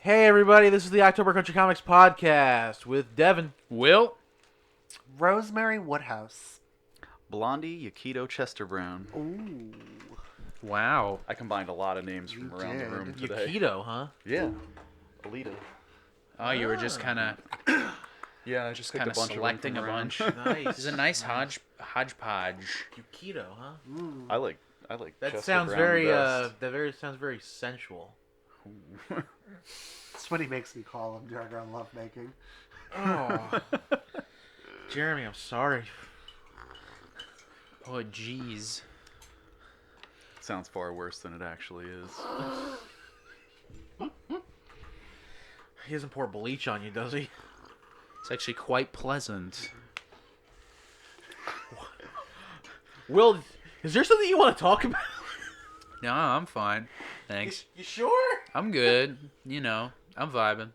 Hey everybody, this is the October Country Comics Podcast with Devon. Will? Rosemary Woodhouse. Blondie Yakito Chester Brown. Ooh. Wow. I combined a lot of names from around the room today. Yukito, huh? Yeah. Alita. Oh, you were just kind of Yeah, I just picked kind a of bunch selecting a of them from bunch. around. Nice. It's a nice hodgepodge. Yukito, huh? I like That Chester sounds Brown very best. sounds very sensual. That's what he makes me call him during our lovemaking. Oh. Jeremy, I'm sorry. Oh, jeez. Sounds far worse than it actually is. He doesn't pour bleach on you, does he? It's actually quite pleasant. Will, is there something you want to talk about? No, I'm fine. Thanks. You sure? I'm good. You know, I'm vibing.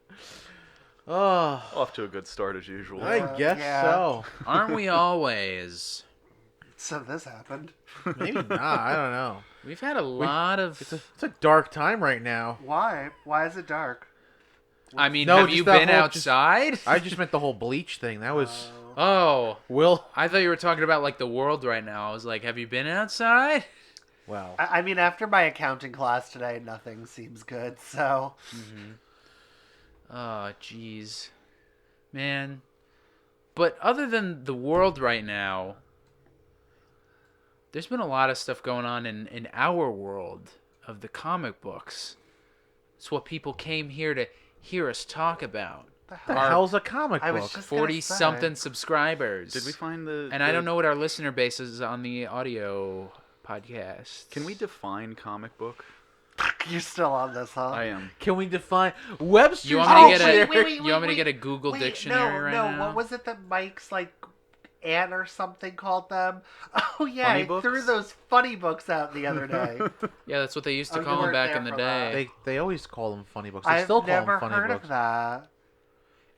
Oh, Off to a good start as usual. I guess yeah. so. Aren't we always? So this happened. Maybe not. I don't know. We've had a lot of... It's a dark time right now. Why? Why is it dark? I mean, No, have just you that been whole- outside? I just meant the whole bleach thing. That was Oh, Will. I thought you were talking about, like, the world right now. I was like, have you been outside? Wow. I mean, after my accounting class today, nothing seems good, so... Oh, jeez. Man. But other than the world right now, there's been a lot of stuff going on in our world of the comic books. It's what people came here to hear us talk about. The Our hell's a comic I was book? just gonna 40-something subscribers. Did we find the... And I don't know what our listener base is on the audio podcast. Can we define comic book? You're still on this, huh? I am. Can we define Webster's You want me to get Dictionary? you want me to get a Google dictionary right now? No, what was it that Mike's, like, aunt or something called them? Oh, yeah, Funny he books? threw those funny books out the other day. Yeah, that's what they used to Oh, call you them weren't back there in the for day. that. They always call them funny books. They I've still call never them funny heard books. of that.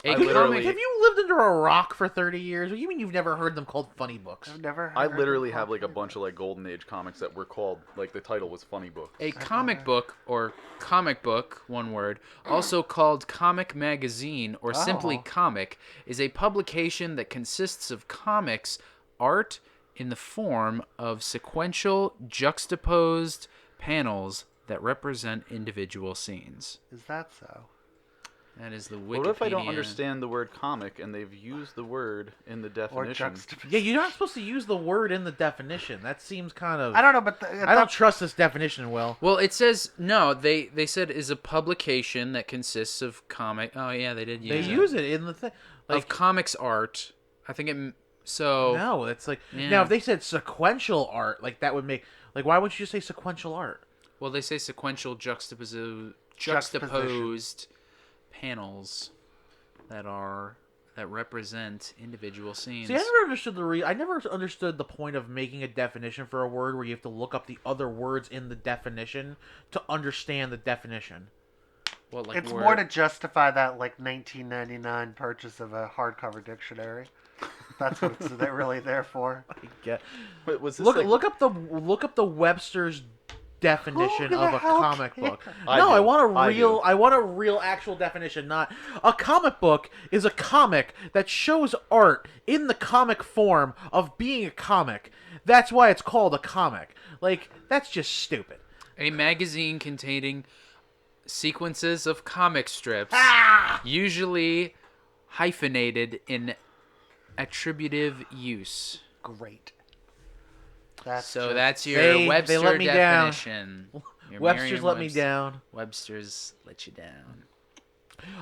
A I Have literally- you lived under a rock for 30 years? What do you mean you've never heard them called funny books? I've never I heard literally them have called like a funny bunch of like golden age comics that were called like the title was funny book. A comic book, or comic book, one word, also called comic magazine or simply Oh. comic, is a publication that consists of comics art in the form of sequential, juxtaposed panels that represent individual scenes. Is that so? That is the Wikipedia. What if I don't understand the word comic and they've used the word in the Or definition? juxtaposition? Yeah, you're not supposed to use the word in the definition. That seems kind of... I don't know, but I don't trust this definition, Will. Well, it says, no, they said is a publication that consists of comic... Oh, yeah, they did use They it. use it in the thing. Like, Of comics art. I think it... So... no, it's like... Yeah. Now, if they said sequential art, like, that would make... Like, why would you just say sequential art? Well, they say sequential juxtaposed panels that represent individual scenes. See, I never understood the point of making a definition for a word where you have to look up the other words in the definition to understand the definition. Well, like It's word- more to justify that like $19.99 purchase of a hardcover dictionary. That's what it's they're really there for. I get. Wait, was this Look, like, look up the Webster's definition Who of the a hell comic cares? book. I No, do. I want I do. want a real actual definition, not a comic book is a comic that shows art in the comic form of being a comic. That's why it's called a comic. Like, that's just stupid. a magazine containing sequences of comic strips, usually hyphenated in attributive use. Great. That's your They Webster let me down. definition. Your Webster's let me Merriam-Webster- down. Webster's let you down.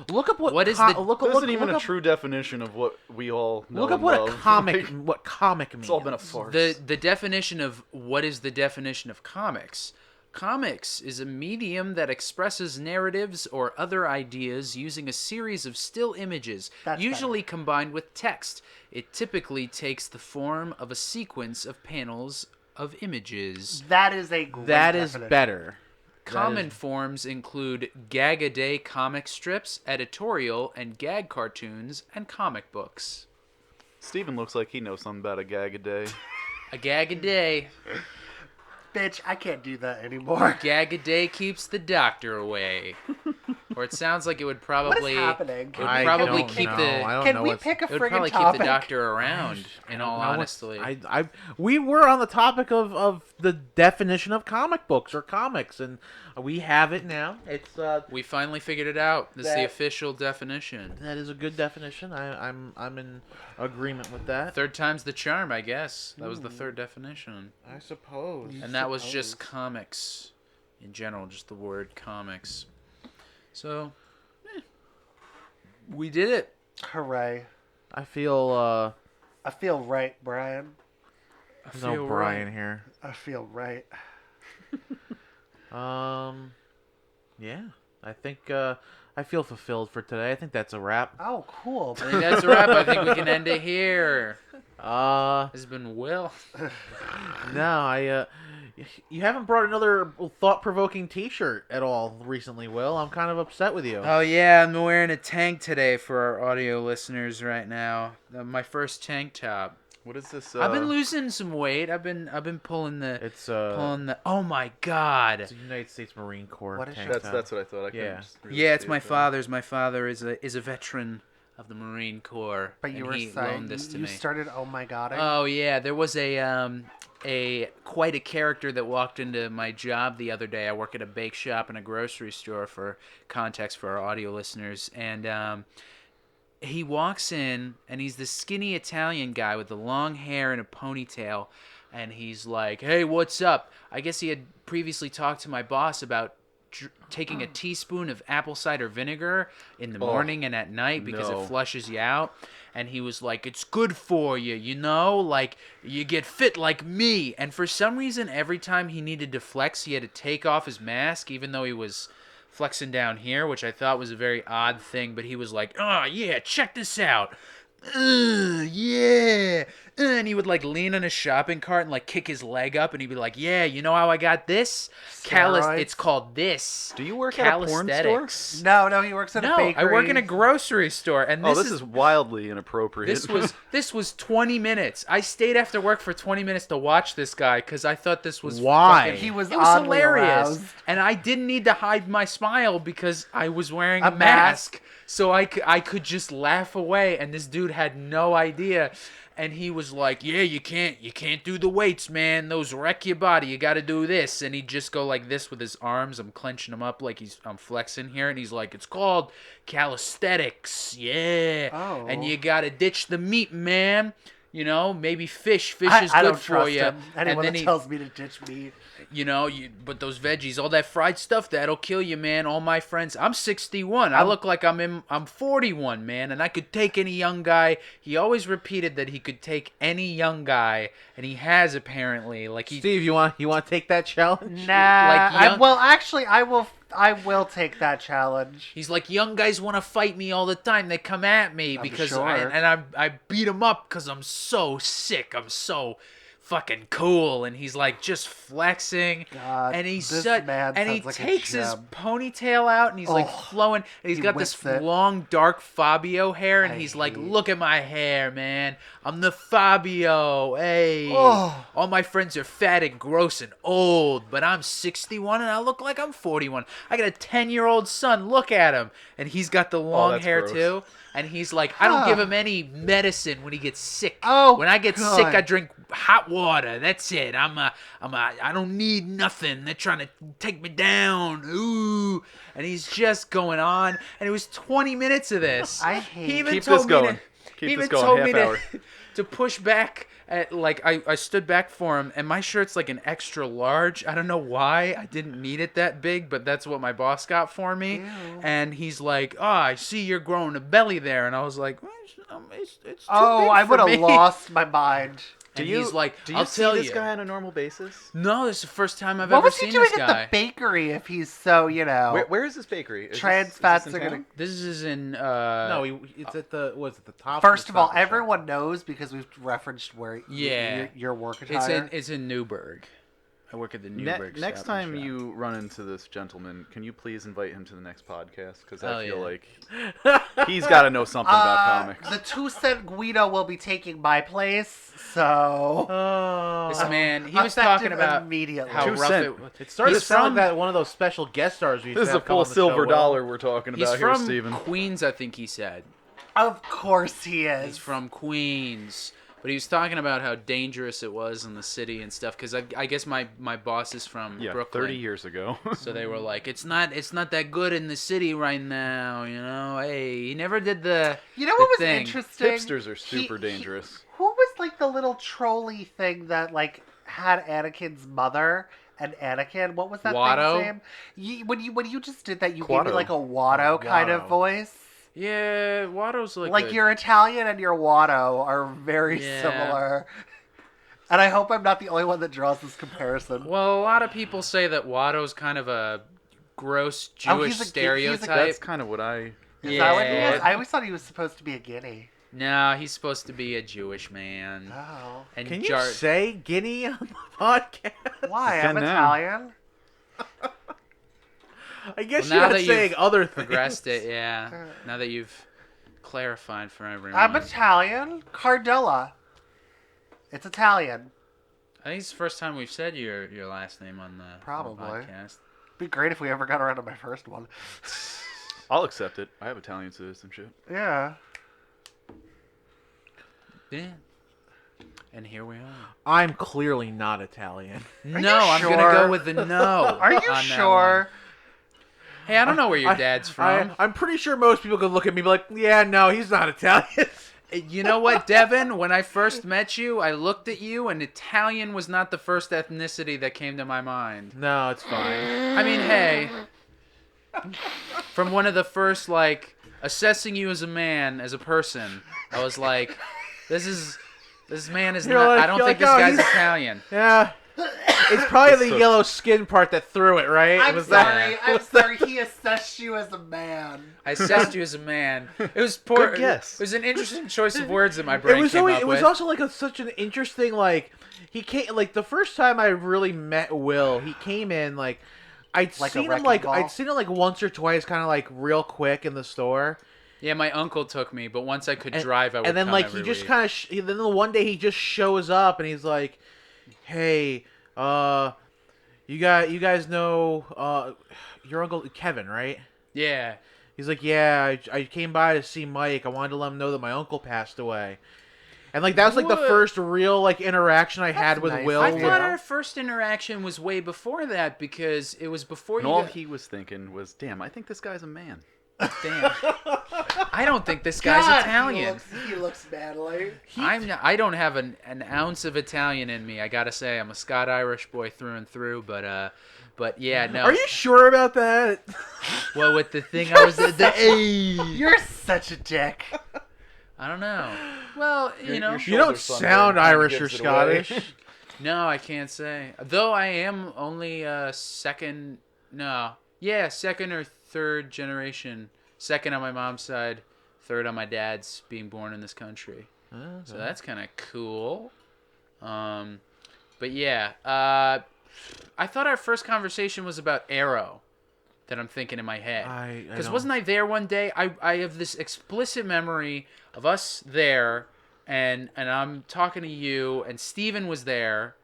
Look up what What is the- look, This look, isn't even look a up, true definition of what we all know Look up and what a love. comic Like, what comic means. it's all been a farce. The definition of what is the definition of comics? Comics is a medium that expresses narratives or other ideas using a series of still images, That's usually combined with text. It typically takes the form of a sequence of panels of images. That is a great That is definition. better. Common forms include gag-a-day comic strips, editorial and gag cartoons, and comic books. Steven looks like he knows something about a gag a day. A gag a day. bitch, I can't do that anymore. Gag a day keeps the doctor away. Or it sounds like it would probably. What is happening? It would probably keep the. I don't Can know we what's- pick a It would friggin' probably topic? keep the doctor around. In all No, what's- honesty. we were on the topic of the definition of comic books or comics, and we have it now. It's We finally figured it out. This is the That- official definition. that is a good definition. I'm in agreement with that. Third time's the charm, I guess. That was the third definition. I suppose. And that was just comics. In general, just the word comics. So, we did it. Hooray. I feel I feel right, Brian. there's feel no Brian here. I feel right. Yeah. I think I feel fulfilled for today. I think that's a wrap. Oh, cool. I think that's a wrap. I think we can end it here. Uh This has been Will. no, you haven't brought another thought-provoking T-shirt at all recently, Will. I'm kind of upset with you. Oh yeah, I'm wearing a tank today for our audio listeners right now. My first tank top. What is this? I've been losing some weight. I've been pulling the It's Oh my god. it's a United States Marine Corps What is tank your- top. That's what I thought. I couldn't Yeah. just really Yeah, it's see my it, but- father's. My father is a veteran of the Marine Corps. But you and were he saying loaned this to you me. started oh my god. Oh yeah, there was a quite a character that walked into my job the other day. I work at a bake shop and a grocery store for context for our audio listeners, and he walks in and he's this skinny Italian guy with the long hair and a ponytail, and he's like, "Hey, what's up?" I guess he had previously talked to my boss about taking a teaspoon of apple cider vinegar in the morning and at night because no. it flushes you out. And he was like, "It's good for you, you know? Like, you get fit like me." And for some reason, every time he needed to flex, he had to take off his mask, even though he was flexing down here, which I thought was a very odd thing. But he was like, "Oh, yeah, check this out. Yeah." And he would like lean on his shopping cart and like kick his leg up, and he'd be like, "Yeah, you know how I got this? Steroids? It's called this. Do you work at a porn store? Calisthenics." No, he works at a No, bakery. I work in a grocery store, and Oh, this is wildly inappropriate. this was 20 minutes. I stayed after work for 20 minutes to watch this guy because I thought this was Why? fucking- He was it was oddly hilarious, aroused. and I didn't need to hide my smile because I was wearing A a mask, so I could just laugh away. And this dude had no idea. And he was like, "Yeah, you can't do the weights, man. Those wreck your body. You got to do this." And he'd just go like this with his arms. I'm clenching them up like I'm flexing here. And he's like, "It's called calisthenics. Yeah. Oh. And you got to ditch the meat, man. You know, maybe fish. Fish is I good don't for trust you." him. Anyone and then that he, tells me to ditch meat. you know, but those veggies, all that fried stuff, that'll kill you, man. All my friends, I'm 61. I look like I'm 41, man, and I could take any young guy. He always repeated that he could take any young guy, and he has apparently. Like he, Steve, you want to take that challenge? Nah. Like young- well, actually, I will take that challenge. he's like, young guys want to fight me all the time. They come at me because sure. I beat them up because I'm so sick. I'm so fucking cool. And he's like just flexing. God, and he's this such, man and he sounds like a takes his gem. ponytail out and he's like Oh, flowing, and he's he got this whips it. long dark Fabio hair, and I he's like, hate- "Look at my hair, man. I'm the Fabio. Hey, Oh. all my friends are fat and gross and old, but I'm 61 and I look like I'm 41. I got a 10-year-old son. Look at him, and he's got the long that's hair gross. too." And he's like, "I don't give him any medicine when he gets sick. Oh, when I get God. sick, I drink hot water. That's it. I don't need nothing. They're trying to take me down. Ooh." And he's just going on. And it was 20 minutes of this. I hate- He even Keep told this me going. to- Keep he this even going, told half me hour. to push back. I stood back for him, and my shirt's like an extra large. I don't know why. I didn't need it that big, but that's what my boss got for me. Ew. And he's like, "Oh, I see you're growing a belly there." And I was like, "Well, it's too Oh, big I for would have me." lost my mind. And he's like, do you "I'll see tell this you." guy on a normal basis? No, this is the first time I've What ever was he seen doing this at guy. the bakery if he's so, Where is this bakery? Is trans this, is fats this are in gonna... town? This is in No, it's at the the top. First the of all, top the shop. everyone knows because we've referenced where Yeah. your work It's attire. in Newburgh. I work at the Newburgh. Next Stop and time Shop. you run into this gentleman, can you please invite him to the next podcast? Because Oh, I feel yeah. like he's got to know something about comics. The 2-cent Guido will be taking my place, so Oh. This man, he was effective talking about immediately. how 2 rough cent. it was. It started to He's sound from- like that one of those special guest stars we used This to is a have come full on the silver show, Will. dollar we're talking He's about here, from Steven. Queens, I think he said. Of course he is. He's from Queens. But he was talking about how dangerous it was in the city and stuff. Because I guess my boss is from Yeah, Brooklyn. 30 years ago. So they were like, it's not that good in the city right now, you know. Hey, he never did the. You know what was thing. interesting? Hipsters are super dangerous. Who was like the little trolley thing that like had Anakin's mother and Anakin? What was that Watto? thing's name? When you just did that, you gave Quatto. me like a Watto kind of Watto. voice. Yeah, Watto's like. Like your Italian and your Watto are very Yeah. similar. And I hope I'm not the only one that draws this comparison. Well, a lot of people say that Watto's kind of a gross Oh, Jewish he's a- stereotype. That's kind of what I... Is that what he Yeah. is? I always thought he was supposed to be a guinea. No, he's supposed to be a Jewish man. Oh. And Can you Jar- say Guinea on the podcast? Why? I I'm can now. Italian. I guess Well, you're now not that saying you've other things. progressed it, yeah. Now that you've clarified for everyone. I'm Italian. Cardella. It's Italian. I think it's the first time we've said your last name on the Probably. podcast. It'd be great if we ever got around to my first one. I'll accept it. I have Italian citizenship. Yeah. Yeah. And here we are. I'm clearly not Italian. you No, I'm gonna sure? go with the no. Are you on that sure? one. Hey, I don't know where your dad's from. I'm pretty sure most people could look at me and be like, yeah, no, he's not Italian. You know what, Devon? When I first met you, I looked at you, and Italian was not the first ethnicity that came to my mind. No, it's fine. I mean, hey, from one of the first, like, assessing you as a man, as a person, I was like, this man is You're not, like- I don't you're think like, this oh, guy's he's- Italian. Yeah. It's probably the yellow skin part that threw it, right? I'm Was sorry. that- I'm sorry. He assessed you as a man. I assessed you as a man. It was poor. Good guess. It was an interesting choice of words that my brain It was came always, up it was with. also like such an interesting like he came like the first time I really met Will, he came in like I'd Like a seen him wrecking like ball? I'd seen him like once or twice kind of like real quick in the store. Yeah, my uncle took me, but once I could drive, I would And then come like every he just week. kind of then the one day he just shows up and he's like, "Hey, you guys know your uncle Kevin, right?" Yeah. He's like, "Yeah, I came by to see Mike. I wanted to let him know that my uncle passed away." And like that was like the What? first real like interaction I had with nice. Will. I Oh, thought yeah. our first interaction was way before that because it was before And you. all got- he was thinking was, damn, I think this guy's a man. Damn. I don't think this guy's God, Italian. He looks manly. I don't have an ounce of Italian in me. I gotta say, I'm a Scot-Irish boy through and through. But yeah, no. Are you sure about that? Well, with the thing I was You're such a dick. I don't know. Well, you know. You don't sound Irish or Scottish. No, I can't say. Though I am only second. No, yeah, second or third generation. Second on my mom's side, third on my dad's being born in this country. So that's kind of cool. But yeah, I thought our first conversation was about Arrow. That I'm thinking in my head. Because don't- wasn't I there one day? I have this explicit memory of us there, and I'm talking to you, and Steven was there.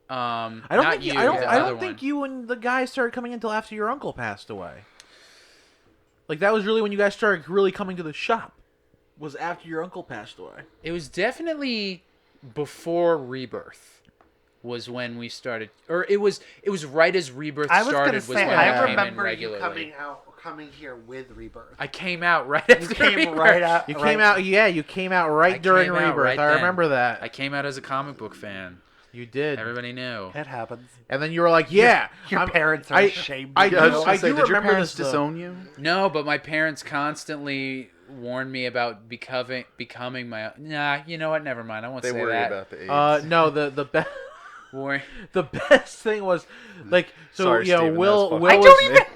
I don't not think you, you. I don't, the I other don't think one. you and the guys started coming until after your uncle passed away. Like that was really when you guys started really coming to the shop. Was after your uncle passed away. It was definitely before Rebirth. Was when we started, or it was right as Rebirth I was started. gonna say, when I I came in remember you regularly. coming here with Rebirth. I came out right after You came Rebirth. right out. You right- came out, yeah. You came out right I during came out Rebirth. right I then. remember that. I came out as a comic book fan. You did. Everybody knew. It happens. And then you were like, "Yeah, Your I'm- parents are I- ashamed I of do- you. I was just I gonna say, do did your remember parents this, though. disown you? No, but my parents constantly warned me about becoming my. Nah, you know what? Never mind. I won't They say worry that. about the AIDS. No, the best. Worry. The best thing was like so Sorry, you know Steven, Will that was Will fucking was, don't even-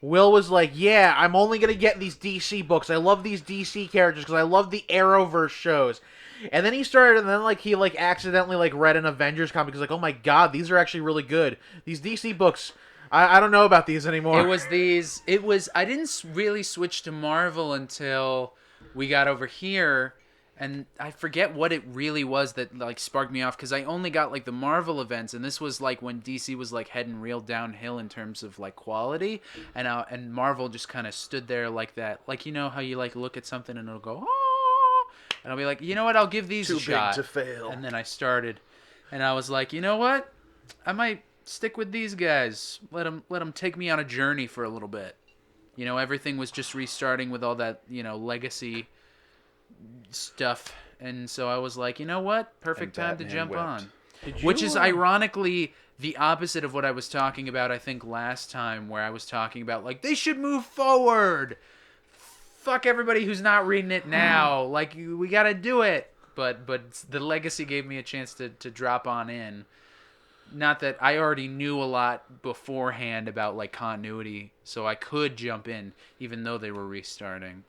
Will was like, yeah, I'm only going to get these DC books. I love these DC characters because I love the Arrowverse shows. And then he started, and then like he like accidentally like read an Avengers comic. He's like, oh my god, these are actually really good. These DC books, I don't know about these anymore. It was these. It was. I didn't really switch to Marvel until we got over here, and I forget what it really was that like sparked me off because I only got like the Marvel events, and this was like when DC was like heading real downhill in terms of like quality, and Marvel just kind of stood there like that, like you know how you like look at something and it'll go, oh, and I'll be like, you know what, I'll give these a shot. Too big to fail. And then I started, and I was like, you know what, I might stick with these guys. Let them take me on a journey for a little bit. You know, everything was just restarting with all that, you know, legacy stuff. And so I was like, you know what? Perfect And time to Batman jump wept. on. Did Which you, is ironically the opposite of what I was talking about, I think, last time, where I was talking about, like, they should move forward. Fuck everybody who's not reading it now. Like, we got to do it. But the legacy gave me a chance to drop on in. Not that I already knew a lot beforehand about like continuity, so I could jump in even though they were restarting,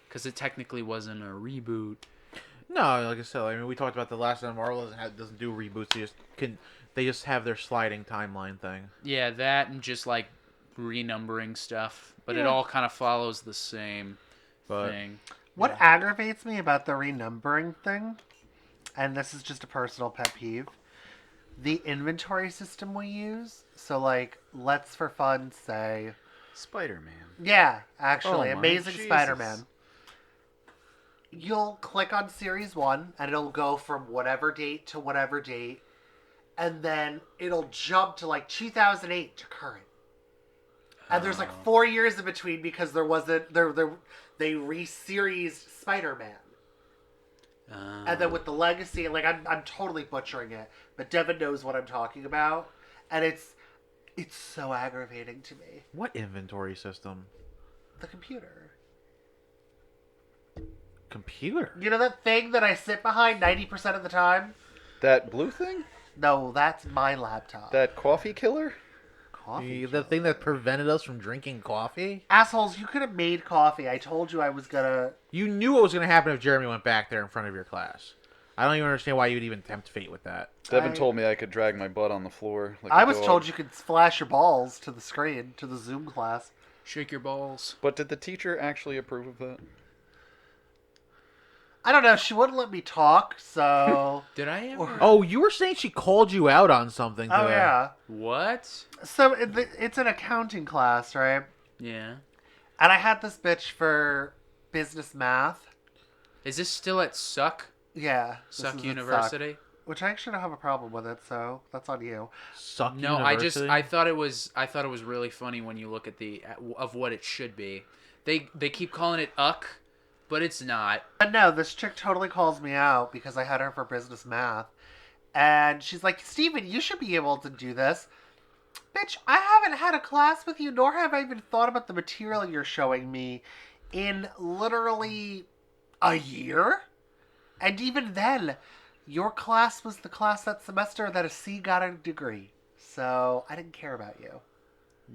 because it technically wasn't a reboot. No, like I said, I mean, we talked about the last time. Marvel doesn't do reboots. They just have their sliding timeline thing. Yeah, that and just like renumbering stuff, but it Yeah. all kind of follows the same But thing. What aggravates me about the renumbering thing, and this is just a personal pet peeve, the inventory system we use. So, like, let's for fun say, Spider-Man. yeah, actually, Oh my Amazing Jesus. Spider-Man. You'll click on Series 1, and it'll go from whatever date to whatever date, and then it'll jump to, like, 2008 to current. And there's, like, 4 years in between because there wasn't... They re-series Spider-Man. And then with the legacy, like I'm totally butchering it, but Devon knows what I'm talking about, and it's so aggravating to me. what inventory system? The computer. Computer. You know that thing that I sit behind 90% of the time? That blue thing? No, that's my laptop. That coffee killer? Coffee. The thing that prevented us from drinking coffee. Assholes, you could have made coffee. I told you I was gonna. You knew what was going to happen if Jeremy went back there in front of your class. I don't even understand why you would even tempt fate with that. Devin told me I could drag my butt on the floor. Like I a was dog. told you could flash your balls to the screen, to the Zoom class. Shake your balls. But did the teacher actually approve of that? I don't know. She wouldn't let me talk, so. Did I ever? Oh, you were saying she called you out on something today. Oh yeah. What? So it's an accounting class, right? Yeah. And I had this bitch for business math. Is this still at Suck? Yeah. this Suck is at University? which I actually don't have a problem with it, so that's on you. Suck No, University? I thought it was really funny when you look at of what it should be. They keep calling it UCK, but it's not. But no, this chick totally calls me out because I had her for business math. And she's like, Steven, you should be able to do this. Bitch, I haven't had a class with you, nor have I even thought about the material you're showing me in literally a year. And even then, your class was the class that semester that a C got a degree. So I didn't care about you.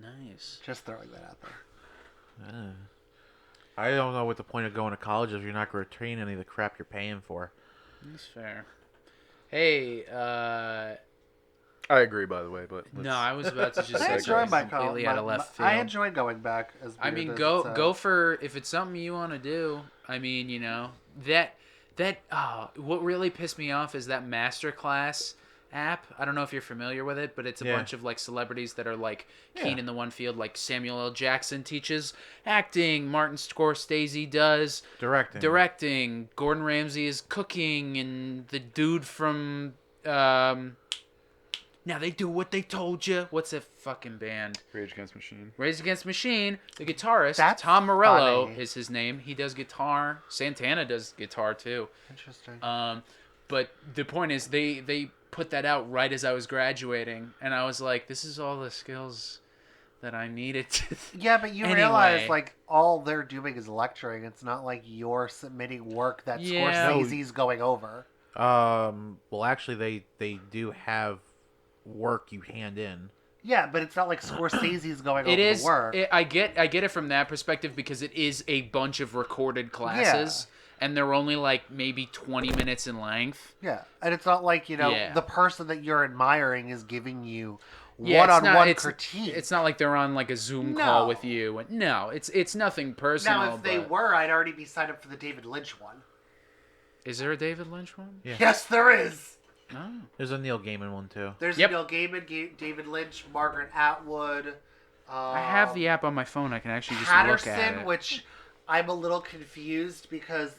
Nice. Just throwing that out there. I don't know what the point of going to college is if you're not going to retain any of the crap you're paying for. That's fair. Hey, I agree, by the way, but no, I was about to just I say enjoy something my completely out of left field. I enjoy going back. As I weird mean, as go it go sounds. for if it's something you want to do. I mean, you know that what really pissed me off is that Masterclass app. I don't know if you're familiar with it, but it's a Yeah. bunch of like celebrities that are like keen Yeah. in the one field. Like Samuel L. Jackson teaches acting, Martin Scorsese does directing, Gordon Ramsay is cooking, and the dude from Now They Do What They Told You. What's that fucking band? Rage Against the Machine. Rage Against the Machine, the guitarist, That's Tom Morello funny. is his name. He does guitar. Santana does guitar too. Interesting. But the point is, they put that out right as I was graduating, and I was like, this is all the skills that I needed to. Yeah, but you Anyway. realize, like, all they're doing is lecturing. It's not like you're submitting work that Yeah. Scorsese's going over. Well, actually, they do have work you hand in. Yeah, but it's not like Scorsese's going It over is. the work. I get it from that perspective because it is a bunch of recorded classes, and they're only like maybe 20 minutes in length. Yeah, and it's not like, Yeah. the person that you're admiring is giving you Yeah, one-on-one critique. It's not like they're on like a Zoom call with you. No, it's nothing personal. Now, if they but- were, I'd already be signed up for the David Lynch one. Is there a David Lynch one? Yeah. Yes, there is. Oh. There's a Neil Gaiman one too. There's Yep. Neil Gaiman, David Lynch, Margaret Atwood. I have the app on my phone. I can actually just Patterson, look at it. which I'm a little confused because,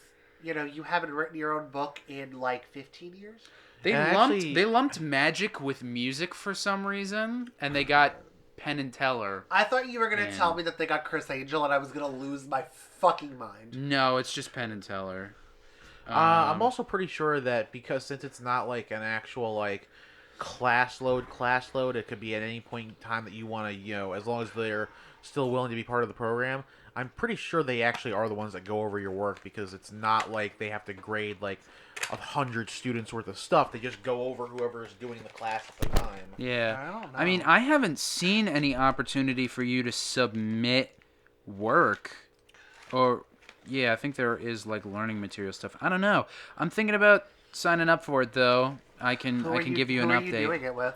you haven't written your own book in like 15 years. They And lumped actually- they lumped magic with music for some reason, and they got Penn and Teller. I thought you were going to Man. tell me that they got Chris Angel and I was going to lose my fucking mind. No, it's just Penn and Teller. I'm also pretty sure that because since it's not like an actual like class load, it could be at any point in time that you want to, as long as they're still willing to be part of the program. I'm pretty sure they actually are the ones that go over your work because it's not like they have to grade like 100 students worth of stuff. They just go over whoever is doing the class at the time. Yeah. I don't I mean, know. I haven't seen any opportunity for you to submit work. Or, yeah, I think there is, like, learning material stuff. I don't know. I'm thinking about signing up for it, though. I can give you an who are update. you doing it with?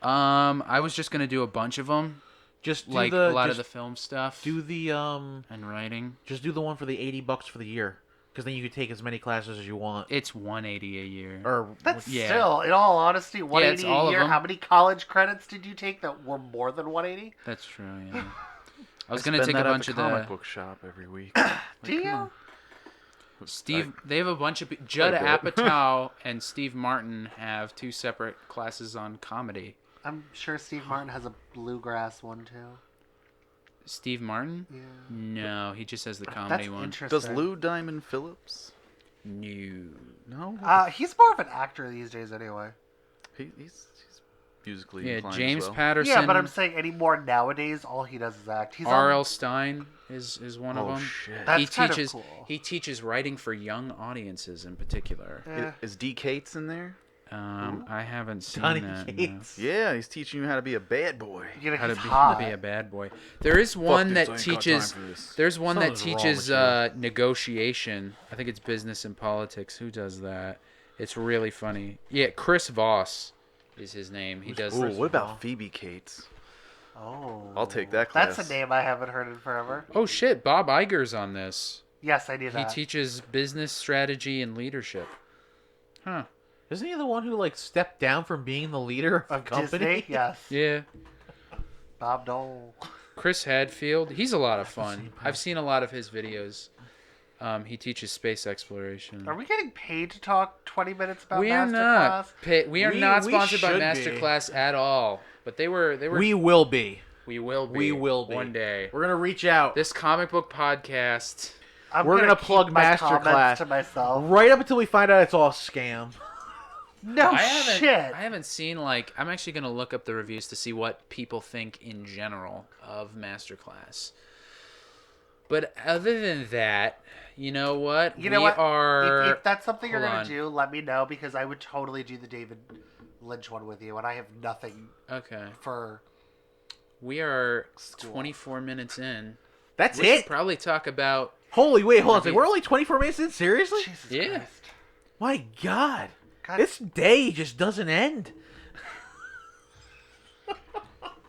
I was just going to do a bunch of them. Just do Like, the, a lot of just the film stuff. do the and writing. just do the one for the $80 for the year, because then you could take as many classes as you want. It's $180 a year. Or That's Yeah. still, in all honesty, 180 it's all a of year. them. How many college credits did you take that were more than 180? That's true, yeah. I was I going to spend take a that at bunch the of comic the... book shop every week. Do you? Steve, they have a bunch of... Judd I bet. Apatow and Steve Martin have 2 separate classes on comedy. I'm sure Steve Martin has a bluegrass one too. Steve Martin? Yeah. No, he just has the comedy That's one. interesting. Does Lou Diamond Phillips? No. No. He's more of an actor these days anyway. He's musically Yeah, inclined James as well. Patterson. Yeah, but I'm saying anymore nowadays, all he does is act. He's R.L. on, Stein is one of Oh them. shit. That's he kind of teaches cool. he teaches writing for young audiences in particular. Eh. Is D. Cates in there? I haven't seen Donnie that. no. Cates. Yeah, he's teaching you how to be a bad boy. How to he's be, hot. to be a bad boy. There is one this, that I ain't got teaches. time for this. There's one that Something's wrong teaches with you. negotiation. I think it's business and politics. Who does that? It's really funny. Yeah, Chris Voss is his name. He does. Ooh, what about Phoebe Cates? Oh. I'll take that class. That's a name I haven't heard in forever. Oh shit! Bob Iger's on this. Yes, I knew He that. teaches business strategy and leadership. Huh. Isn't he the one who like stepped down from being the leader of of the company? Disney? Yes. Yeah. Bob Dole. Chris Hadfield. He's a lot of fun. I've seen a lot of his videos. He teaches space exploration. Are we getting paid to talk 20 minutes about We are Masterclass? not. We are not we sponsored by should be. Masterclass at all. But they were. We will be. We will be. We will be one day. We're gonna reach out This comic book podcast. We're gonna plug keep my Masterclass. comments to myself. right up until we find out it's all a scam. No I haven't. shit. I haven't seen like. I'm actually gonna look up the reviews to see what people think in general of Masterclass. But other than that, you know what? You know we what? are. If that's something you're hold gonna on. do, let me know because I would totally do the David Lynch one with you, and I have nothing Okay. for. We are 24 minutes in. That's We it. should probably talk about. Holy wait, hold on. a second. Review. We're only 24 minutes in. Seriously? Jesus Yeah. Christ. My God. God. This day just doesn't end.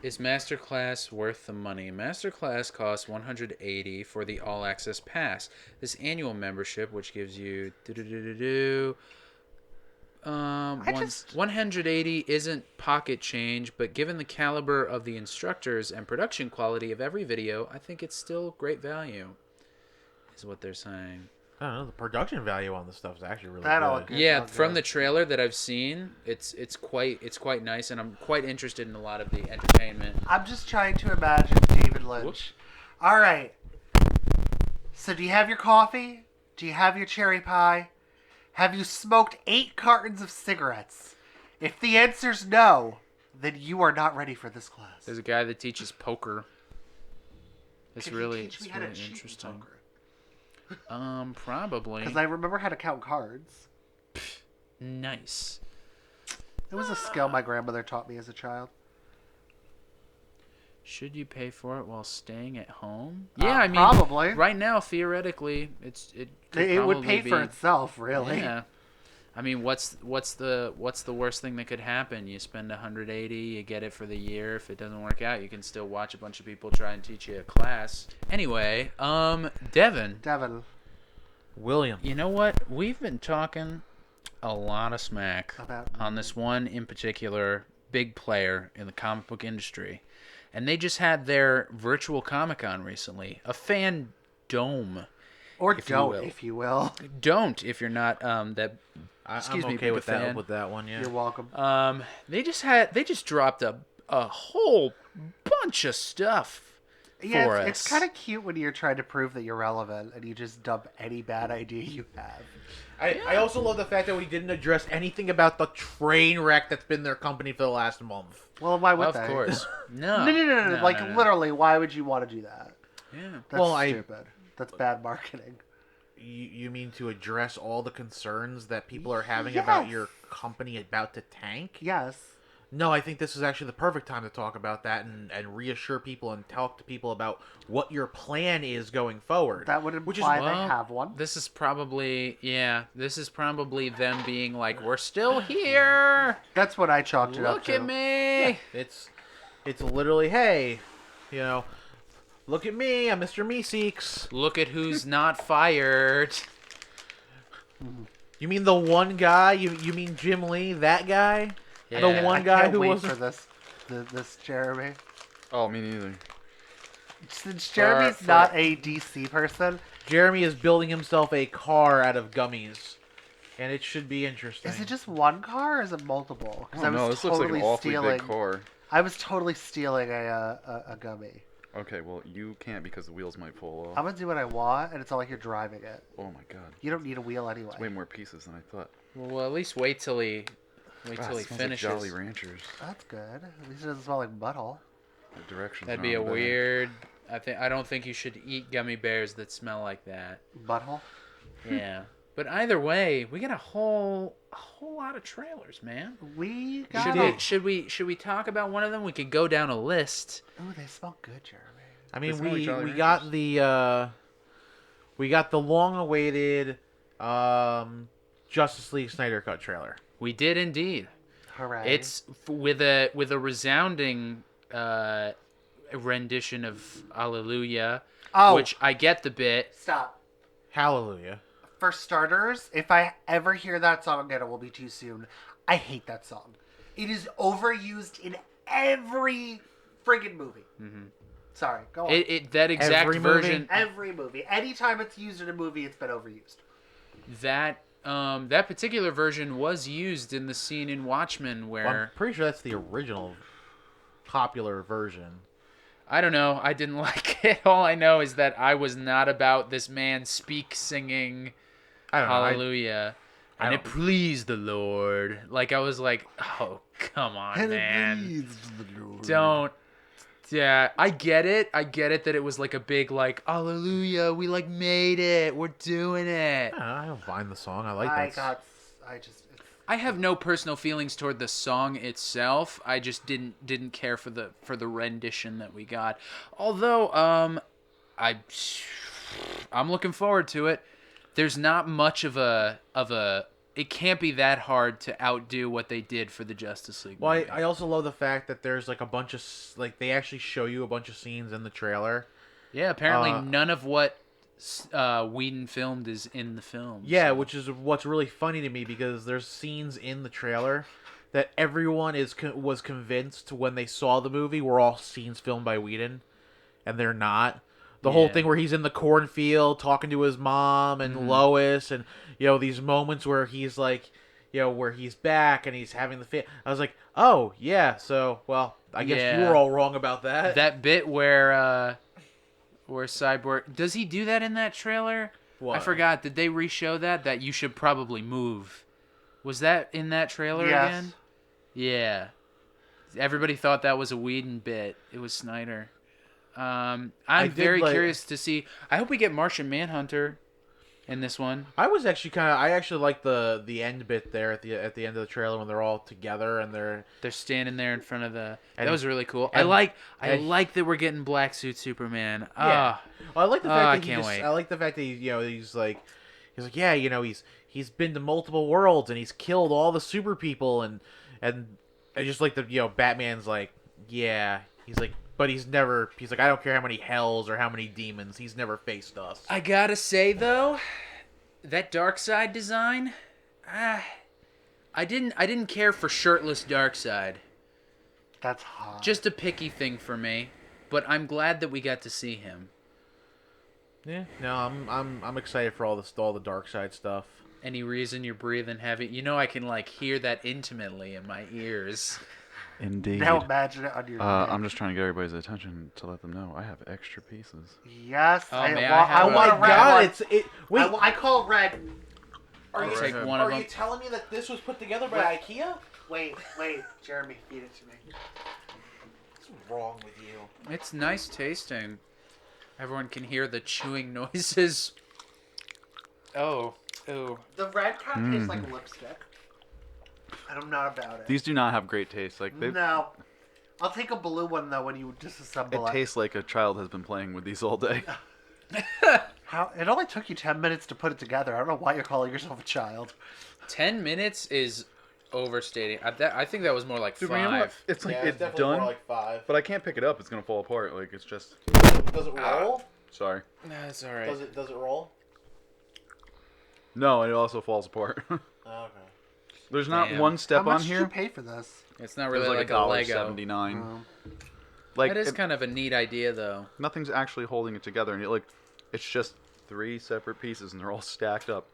Is Masterclass worth the money? Masterclass costs $180 for the All Access Pass. This annual membership, which gives you 180 isn't pocket change, but given the caliber of the instructors and production quality of every video, I think it's still great value. Is what they're saying. I don't know. The production value on this stuff is actually really That all good. good. Yeah, sounds from good. the trailer that I've seen, it's quite nice, and I'm quite interested in a lot of the entertainment. I'm just trying to imagine David Lynch. Whoops. All right. So, do you have your coffee? Do you have your cherry pie? Have you smoked 8 cartons of cigarettes? If the answer's no, then you are not ready for this class. There's a guy that teaches poker. It's Could you really, teach it's me how to really cheat in interesting. poker? Probably. Because I remember how to count cards. Nice. It was a skill my grandmother taught me as a child. Should you pay for it while staying at home? Yeah, I mean, probably. right now theoretically, It would pay probably for be- itself, really. Yeah. I mean, what's the worst thing that could happen? You spend 180, you get it for the year. If it doesn't work out, you can still watch a bunch of people try and teach you a class. Anyway, Devon, Devon, William. you know what? We've been talking a lot of smack About- on this one in particular big player in the comic book industry. And they just had their virtual Comic-Con recently, a fandome. or If you don't, will. if you will. Don't if you're not that. I'm Excuse me, okay big with fan. that one. Yeah. You're welcome. They just dropped a whole bunch of stuff Yeah, for it's us. kind of cute when you're trying to prove that you're relevant and you just dump any bad idea you have. I also love the fact that we didn't address anything about the train wreck that's been their company for the last month. Well, why would Of they? course. No. No. Like, no. literally, why would you want to do that? Yeah. That's Well, stupid. That's bad marketing. You mean to address all the concerns that people are having about Yes. your company about to tank? Yes. No, I think this is actually the perfect time to talk about that and reassure people and talk to people about what your plan is going forward. That would Which is- imply Well, they have one. This is probably them being like, we're still here. That's what I chalked it up Look to. at me. It's literally, hey, look at me, I'm Mr. Meeseeks. Look at who's not fired. You mean the one guy? You mean Jim Lee, that guy? Yeah. The one I guy can't who wait wasn't. for this Jeremy. Oh, me neither. Since Jeremy's not a DC person, Jeremy is building himself a car out of gummies, and it should be interesting. is it just one car or is it multiple? Oh no, this looks like an awfully big car. I was totally stealing a gummy. Okay, well you can't because the wheels might fall off. I'm gonna do what I want, and it's all like you're driving it. Oh my god, You don't need a wheel anyway. it's way more pieces than I thought. Well, at least wait till he God, it smells finishes. like Jolly Ranchers. That's good. At least it doesn't smell like butthole. The directions. That'd are be a on the back. weird. I don't think you should eat gummy bears that smell like that. Butthole. Yeah. But either way, we got a whole lot of trailers, man. We got. Should we talk about one of them? We could go down a list. Ooh, they smell good, Jeremy. I mean, They smell like we Jolly got Ranchers. the long-awaited Justice League Snyder Cut trailer. We did indeed. Hooray! It's with a resounding rendition of Hallelujah, Oh. which I get the bit. Stop. Hallelujah. For starters, if I ever hear that song again, it will be too soon. I hate that song. It is overused in every friggin' movie. Mhm. Sorry, go on. That exact Every movie? version. Every movie. Anytime it's used in a movie, it's been overused. That particular version was used in the scene in Watchmen Well, I'm where pretty sure that's the original popular version. I don't know. I didn't like it. All I know is that I was not about this man singing I don't know. Hallelujah, I and it don't- pleased the Lord. Like I was like, oh come on, man, don't. Yeah, I get it. I get it that it was like a big like Hallelujah. We like made it. We're doing it. I don't mind the song. I like I that. just. I have no personal feelings toward the song itself. I just didn't care for the rendition that we got. Although I'm looking forward to it. There's not much of a it can't be that hard to outdo what they did for the Justice League. Well, movie. I also love the fact that there's like a bunch of like they actually show you a bunch of scenes in the trailer. Yeah, apparently none of what Whedon filmed is in the film. Yeah, so- which is what's really funny to me because there's scenes in the trailer that everyone was convinced when they saw the movie were all scenes filmed by Whedon, and they're not. The whole Yeah. thing where he's in the cornfield talking to his mom and Lois, and these moments where he's like, where he's back and he's having the I was like, oh yeah, so well, I guess you Yeah. were all wrong about that. that bit where Cyborg does he do that in that trailer? I What? forgot. Did they re-show that you should probably move? Was that in that trailer Yes. again? Yeah. Everybody thought that was a Whedon bit. It was Snyder. I'm did very like- curious to see. I hope we get Martian Manhunter. in this one. I was actually I actually like the end bit there at the end of the trailer when they're all together and they're standing there in front of the. And- That was really cool. and- I and- like that we're getting Black Suit Superman. Yeah. Ah, Well, I like the Oh, fact I that can't wait. I like the fact that he's like yeah, he's been to multiple worlds and he's killed all the super people and I just like the Batman's like, yeah, he's like, but he's like, I don't care how many hells or how many demons, he's never faced us. I gotta say though, that Darkseid design, I didn't care for shirtless Darkseid. That's hot. Just a picky thing for me, but I'm glad that we got to see him. Yeah, no, I'm excited for all the dark side stuff. Any reason you're breathing heavy? I can like hear that intimately in my ears. Indeed. Now imagine it on your neck. I'm just trying to get everybody's attention to let them know I have extra pieces. Yes. Oh, I may want, I have I a- want Oh a my red god, one. wait. I call red. Are you, Take one of are them. you telling me that this was put together by IKEA? Wait, Jeremy, feed it to me. What's wrong with you? It's nice tasting. Everyone can hear the chewing noises. Oh. The red kind of tastes like lipstick, and I'm not about it. These do not have great taste. Like they, No. I'll take a blue one though when you disassemble it it. tastes like a child has been playing with these all day. How? It only took you 10 minutes to put it together. I don't know why you're calling yourself a child. 10 minutes is overstating. I think that was more like Dude, 5. you know what? It's like Yeah, it's definitely done, more like 5. but I can't pick it up. It's gonna fall apart. Like it's just. Does it roll? Sorry. That's all right. Does it roll? No, it also falls apart. Okay. There's not Damn. one step How much on did you here. pay for this? It's not It was really like like a Lego. $1.79. Like That is kind of a neat idea, though. nothing's actually holding it together, and it's just 3 separate pieces, and they're all stacked up.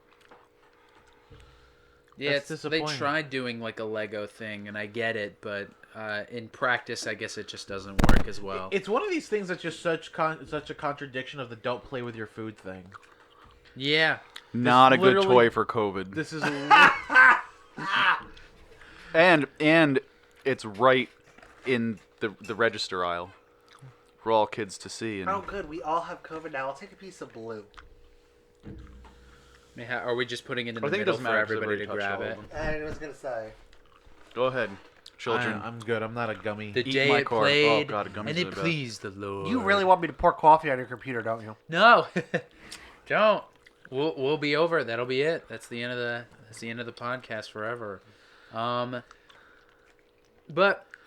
Yeah, That's they disappointing. tried doing like a Lego thing, and I get it, but in practice, I guess it just doesn't work as well. It's one of these things that's just such a contradiction of the don't play with your food thing. Yeah. Not a good literally- toy for COVID. This is And it's right in the register aisle for all kids to see. And Oh, good. We all have COVID now. I'll take a piece of blue. Are we just putting it in I the think it middle doesn't for matter 'cause I've everybody to already touched grab all it? of them. I was going to say. Go ahead, children. I'm good. I'm not a gummy. The Eat day my it card. Oh, played, God, gummies and are it the best. pleased the Lord. You really want me to pour coffee on your computer, don't you? No, don't. We'll be over. That'll be it. That's the end of the podcast forever. But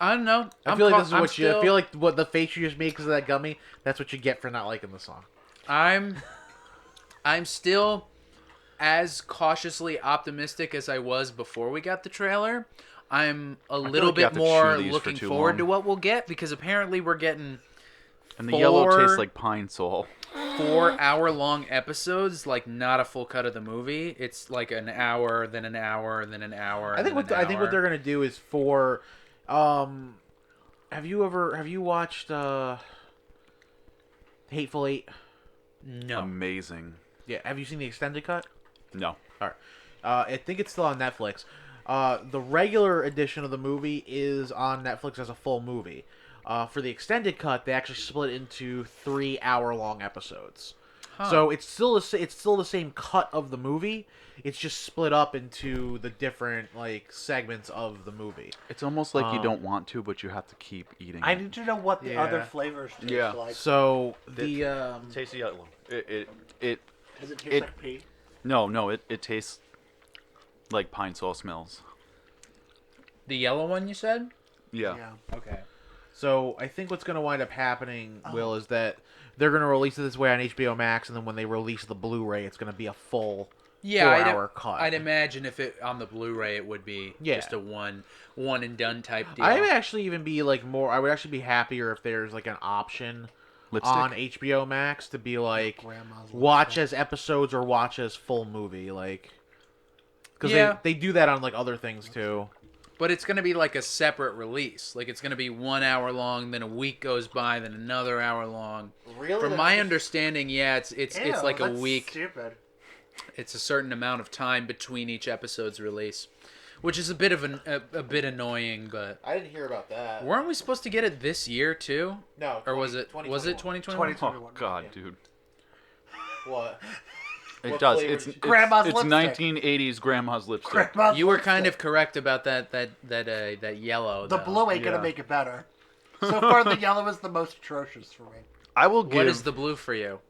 I don't know. I feel like this is what you. I feel like what the face you just made because of that gummy. That's what you get for not liking the song. I'm still as cautiously optimistic as I was before we got the trailer. I'm a little like you have bit to chew more these for looking too forward long. to what we'll get because apparently we're getting And the yellow tastes 4 like pine sol. 4-hour-long episodes, like not a full cut of the movie. It's like an hour, then an hour, then an hour. I think what they're gonna do is for, have you watched Hateful Eight? No. Amazing. Yeah. Have you seen the extended cut? No. All right. I think it's still on Netflix. The regular edition of the movie is on Netflix as a full movie. For the extended cut, they actually split it into 3-hour-long episodes. Huh. So it's still the same cut of the movie. It's just split up into the different like segments of the movie. It's almost like you don't want to, but you have to keep eating. I it. need to know what the Yeah. other flavors taste Yeah. like. So Tasty yellow. It Does it taste it- like pee? no, it tastes like pine sol smells. The yellow one you said? Yeah. Okay. So I think what's going to wind up happening, Will, is that they're going to release it this way on HBO Max, and then when they release the Blu-ray, it's going to be a full 4-hour cut. I'd imagine if it on the Blu-ray, it would be Yeah. just a one and done type deal. I would actually even be like more. I would actually be happier if there's like an option Lipstick. on HBO Max to be like Grandma's watch lipstick. as episodes or watch as full movie, like because Yeah. they do that on like other things too. But it's going to be like a separate release. Like it's going to be 1 hour long, then a week goes by, then another hour long. Really? From my understanding, yeah, it's Ew, like a that's week. Stupid. It's a certain amount of time between each episode's release, which is a bit of a bit annoying. But I didn't hear about that. weren't we supposed to get it this year too? No, Or was it 2021? 2021. Oh God, dude. What? It What does. flavor It's did you- Grandma's it's lipstick. 1980s grandma's lipstick. Grandma's You were lipstick. kind of correct about that yellow. The though. blue ain't gonna Yeah. make it better. So far, the yellow is the most atrocious for me. I will give. What is the blue for you?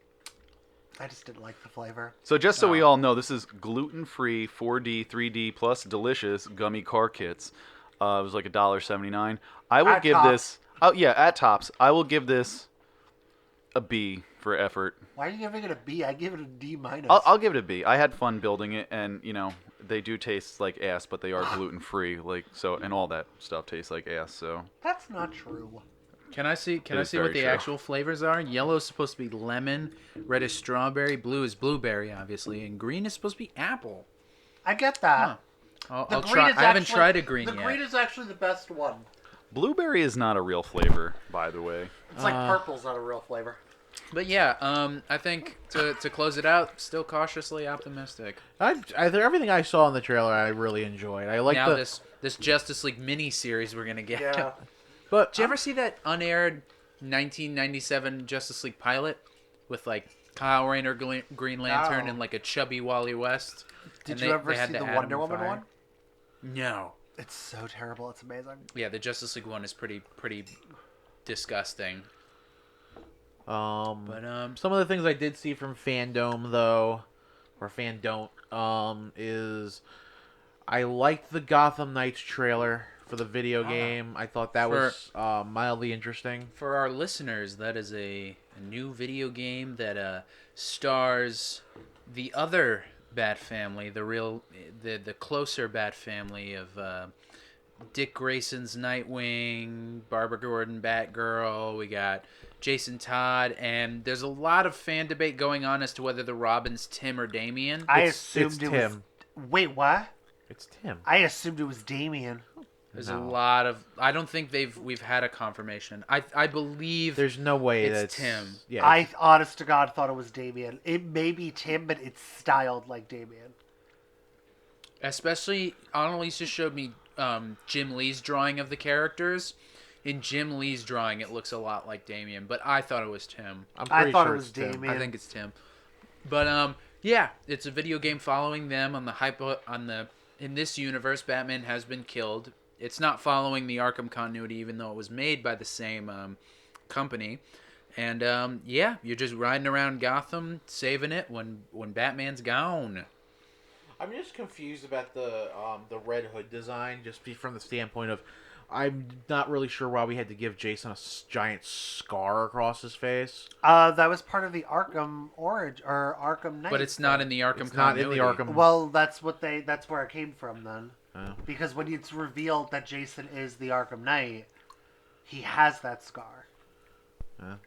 I just didn't like the flavor. So just so we Oh. all know, this is gluten-free 4D, 3D plus delicious gummy car kits. It was like $1.79. I will At give Tops. this. Oh yeah, at Tops. I will give this a B for effort. Why are you giving it a B? I give it a D minus. I'll give it a B. I had fun building it, and they do taste like ass, but they are gluten-free. Like so, and all that stuff tastes like ass. So That's not true. Can I see? Can It I is see what very the true. actual flavors are? Yellow is supposed to be lemon, red is strawberry, blue is blueberry, obviously, and green is supposed to be apple. I get that. Huh. I'll The green try. is I haven't actually- tried a green The yet. green is actually the best one. blueberry is not a real flavor, by the way. It's like purple's not a real flavor. But yeah, I think to close it out, still cautiously optimistic. Everything I saw in the trailer, I really enjoyed. I like Now the. this Justice League mini series we're gonna get. Yeah. But Did you ever see that unaired 1997 Justice League pilot with like Kyle Rayner, Green Lantern, No. and like a chubby Wally West? Did And you they ever had see to the add Wonder him Woman fire. one? No. It's so terrible. It's amazing. Yeah, the Justice League one is pretty disgusting. But But some of the things I did see from Fandome though, or Fandome, is I liked the Gotham Knights trailer for the video game. I thought that was mildly interesting. for our listeners, that is a new video game that stars the other Bat family, the closer Bat family of Dick Grayson's Nightwing, Barbara Gordon Batgirl. We got Jason Todd, and there's a lot of fan debate going on as to whether the Robin's Tim or Damian. I It's assumed it Tim. was. Wait, what? It's Tim. I assumed it was Damien. There's No. a lot of. I don't think we've had a confirmation. I believe There's no way It's that's Tim. Yeah, I, honest to God, thought it was Damien. It may be Tim, but it's styled like Damien. especially Annalise just showed me Jim Lee's drawing of the characters. In Jim Lee's drawing, it looks a lot like Damian, but I thought it was Tim. I'm I pretty thought sure it was it's Tim. Damien. I think it's Tim. But yeah, it's a video game following them on the in this universe. Batman has been killed. It's not following the Arkham continuity, even though it was made by the same company. And yeah, you're just riding around Gotham, saving it when Batman's gone. I'm just confused about the Red Hood design, from the standpoint of I'm not really sure why we had to give Jason a giant scar across his face. That was part of the Arkham Origin or Arkham Knight. But it's not in the Arkham It's not in the continuity. Arkham. Well, that's where it came from then. Oh. Because when it's revealed that Jason is the Arkham Knight, he has that scar.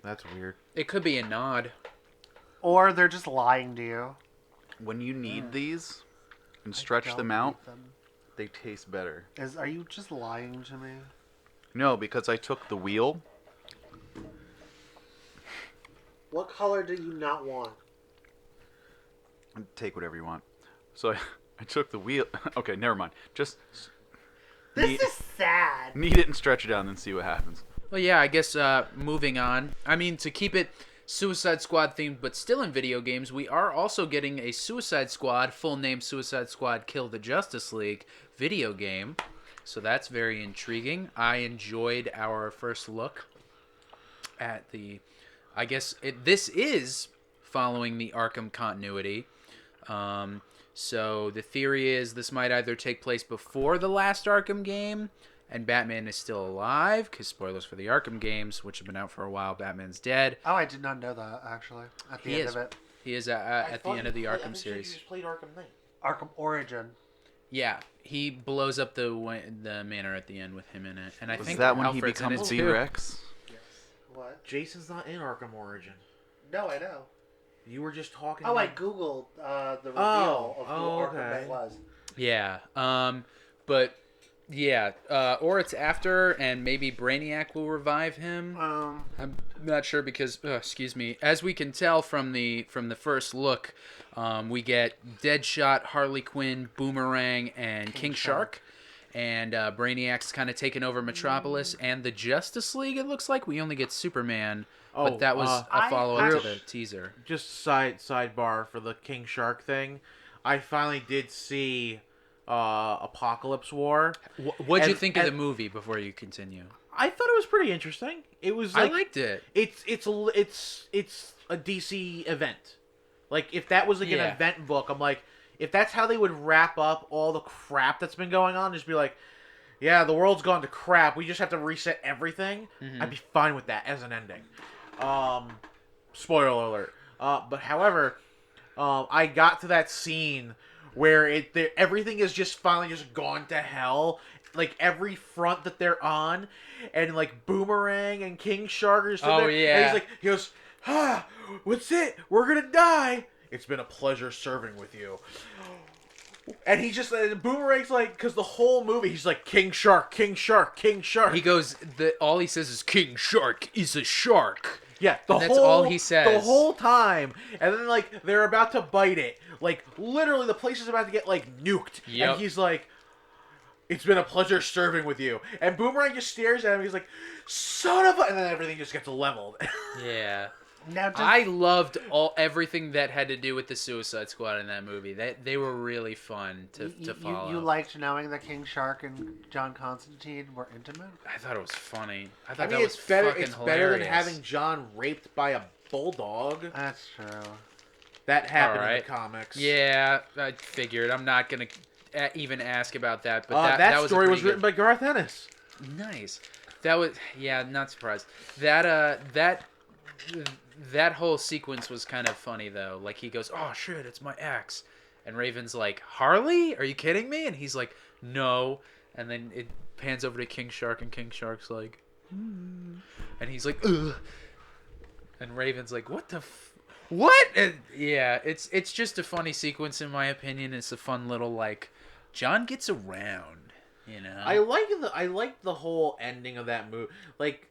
That's weird. It could be a nod. Or they're just lying to you. When you Hmm. need these and I stretch don't them need out, them. they taste better. Are you just lying to me? No, because I took the wheel. What color do you not want? Take whatever you want. So I took the wheel. Okay, never mind. Just This Neat. is sad. knead it and stretch it out and then see what happens. Well, yeah, I guess moving on. I mean, to keep it Suicide Squad themed, but still in video games, we are also getting a Suicide Squad, full name Suicide Squad Kill the Justice League video game. So that's very intriguing. I enjoyed our first look at the... I guess this is following the Arkham continuity. So the theory is this might either take place before the last Arkham game, and Batman is still alive, because spoilers for the Arkham games, which have been out for a while, Batman's dead. Oh, I did not know that, actually. At the He end is. of it. He is at the end of the Arkham series. played Arkham Knight. Arkham Origin. Yeah, he blows up the manor at the end with him in it. And I Was think that when Alfred's he in becomes it too. V-Rex? What? Jason's not in Arkham Origin. No, I know. You were just talking. Oh, I about... googled the reveal Oh, of who oh, Arkham okay. Knight was. Yeah. But yeah, or it's after, and maybe Brainiac will revive him. I'm not sure because, excuse me. As we can tell from the first look, we get Deadshot, Harley Quinn, Boomerang, and King Shark. and Brainiac's kind of taken over Metropolis and the Justice League. It looks like we only get Superman, but that was a follow-up to the teaser. Just sidebar for the King Shark thing. I finally did see Apocalypse War. What'd you think of the movie before you continue? I thought it was pretty interesting. It was. I liked it. It's a DC event. Like if that was like an event book, I'm like, if that's how they would wrap up all the crap that's been going on, just be like, yeah, the world's gone to crap. We just have to reset everything. Mm-hmm. I'd be fine with that as an ending. Spoiler alert. But however, I got to that scene where everything is just finally just gone to hell. Like every front that they're on, and like Boomerang and King Shark are sitting there. Yeah. And he goes, what's it? We're gonna die. It's been a pleasure serving with you. And he just, Boomerang's like, because the whole movie, he's like, King Shark, King Shark, King Shark. He goes, all he says is, King Shark is a shark. Yeah, that's all he says. The whole time. And then, like, they're about to bite it. Like, literally, the place is about to get, like, nuked. Yep. And he's like, it's been a pleasure serving with you. And Boomerang just stares at him. He's like, son of a... And then everything just gets leveled. Yeah. Now, I loved everything that had to do with the Suicide Squad in that movie. They were really fun to follow. You liked knowing that King Shark and John Constantine were intimate? I thought it was funny. I thought that was better. fucking It's hilarious. better than having John raped by a bulldog. That's true. That happened in the comics. Yeah, I figured. I'm not gonna even ask about that. But that story was written by Garth Ennis. Nice. That was not surprised. That whole sequence was kind of funny though. Like he goes, "Oh shit, it's my ex," and Raven's like, "Harley? Are you kidding me?" And he's like, "No." And then it pans over to King Shark, and King Shark's like, and he's like, "Ugh." And Raven's like, "What the what?" And yeah, it's just a funny sequence in my opinion. It's a fun little like, John gets around, you know. I like the whole ending of that movie. Like.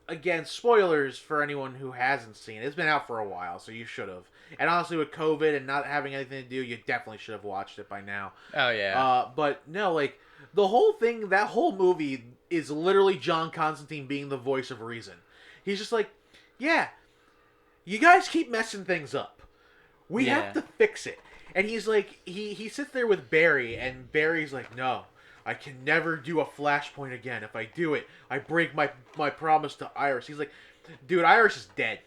Again, spoilers for anyone who hasn't seen it. It's been out for a while, so you should have. And honestly, with COVID and not having anything to do, you definitely should have watched it by now. Oh, yeah. But no, like, the whole thing, that whole movie is literally John Constantine being the voice of reason. He's just like, yeah, you guys keep messing things up. We have to fix it. And he's like, he sits there with Barry, and Barry's like, no. I can never do a Flashpoint again. If I do it, I break my promise to Iris. He's like, dude, Iris is dead.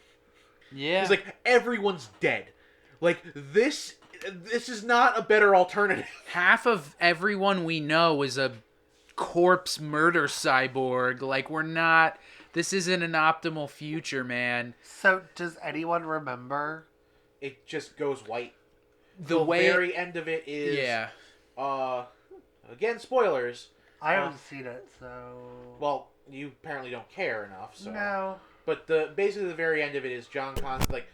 Yeah. He's like, everyone's dead. Like, this is not a better alternative. Half of everyone we know is a corpse murder cyborg. Like, this isn't an optimal future, man. So, does anyone remember? It just goes white. The very end of it is... Yeah. Again, spoilers. I haven't seen it, so... Well, you apparently don't care enough, so... No. But basically the very end of it is John Constantine, like,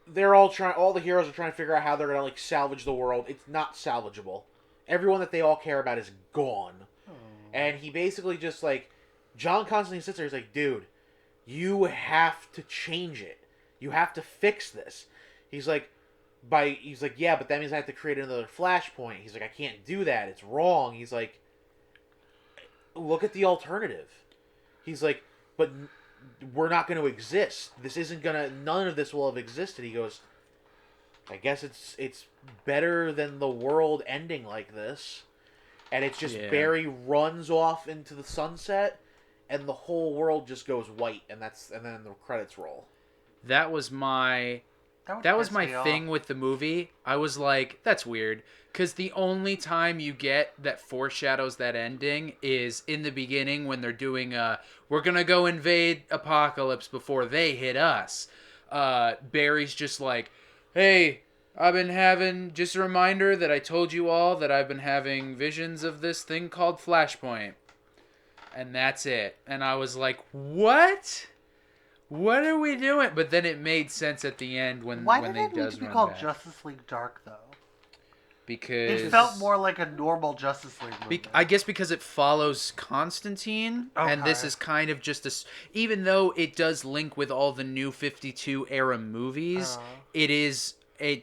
they're all the heroes are trying to figure out how they're going to, like, salvage the world. It's not salvageable. Everyone that they all care about is gone. Oh. And he basically just, like, John Constantine sits there, he's like, dude, you have to change it. You have to fix this. He's like, yeah, but that means I have to create another Flashpoint. He's like, I can't do that. It's wrong. He's like, look at the alternative. He's like, but we're not going to exist. None of this will have existed. He goes, I guess it's better than the world ending like this. And it's just Barry runs off into the sunset, and the whole world just goes white, and then the credits roll. That was my thing with the movie. I was like, that's weird. Because the only time you get that foreshadows that ending is in the beginning when they're doing we're going to go invade Apocalypse before they hit us. Barry's just like, hey, just a reminder that I told you all that I've been having visions of this thing called Flashpoint. And that's it. And I was like, what? What are we doing? But then it made sense at the end when Why they did it need to be run called back. Justice League Dark, though? Because it felt more like a normal Justice League movie. I guess because it follows Constantine, and this is kind of just even though it does link with all the New 52 era movies, it is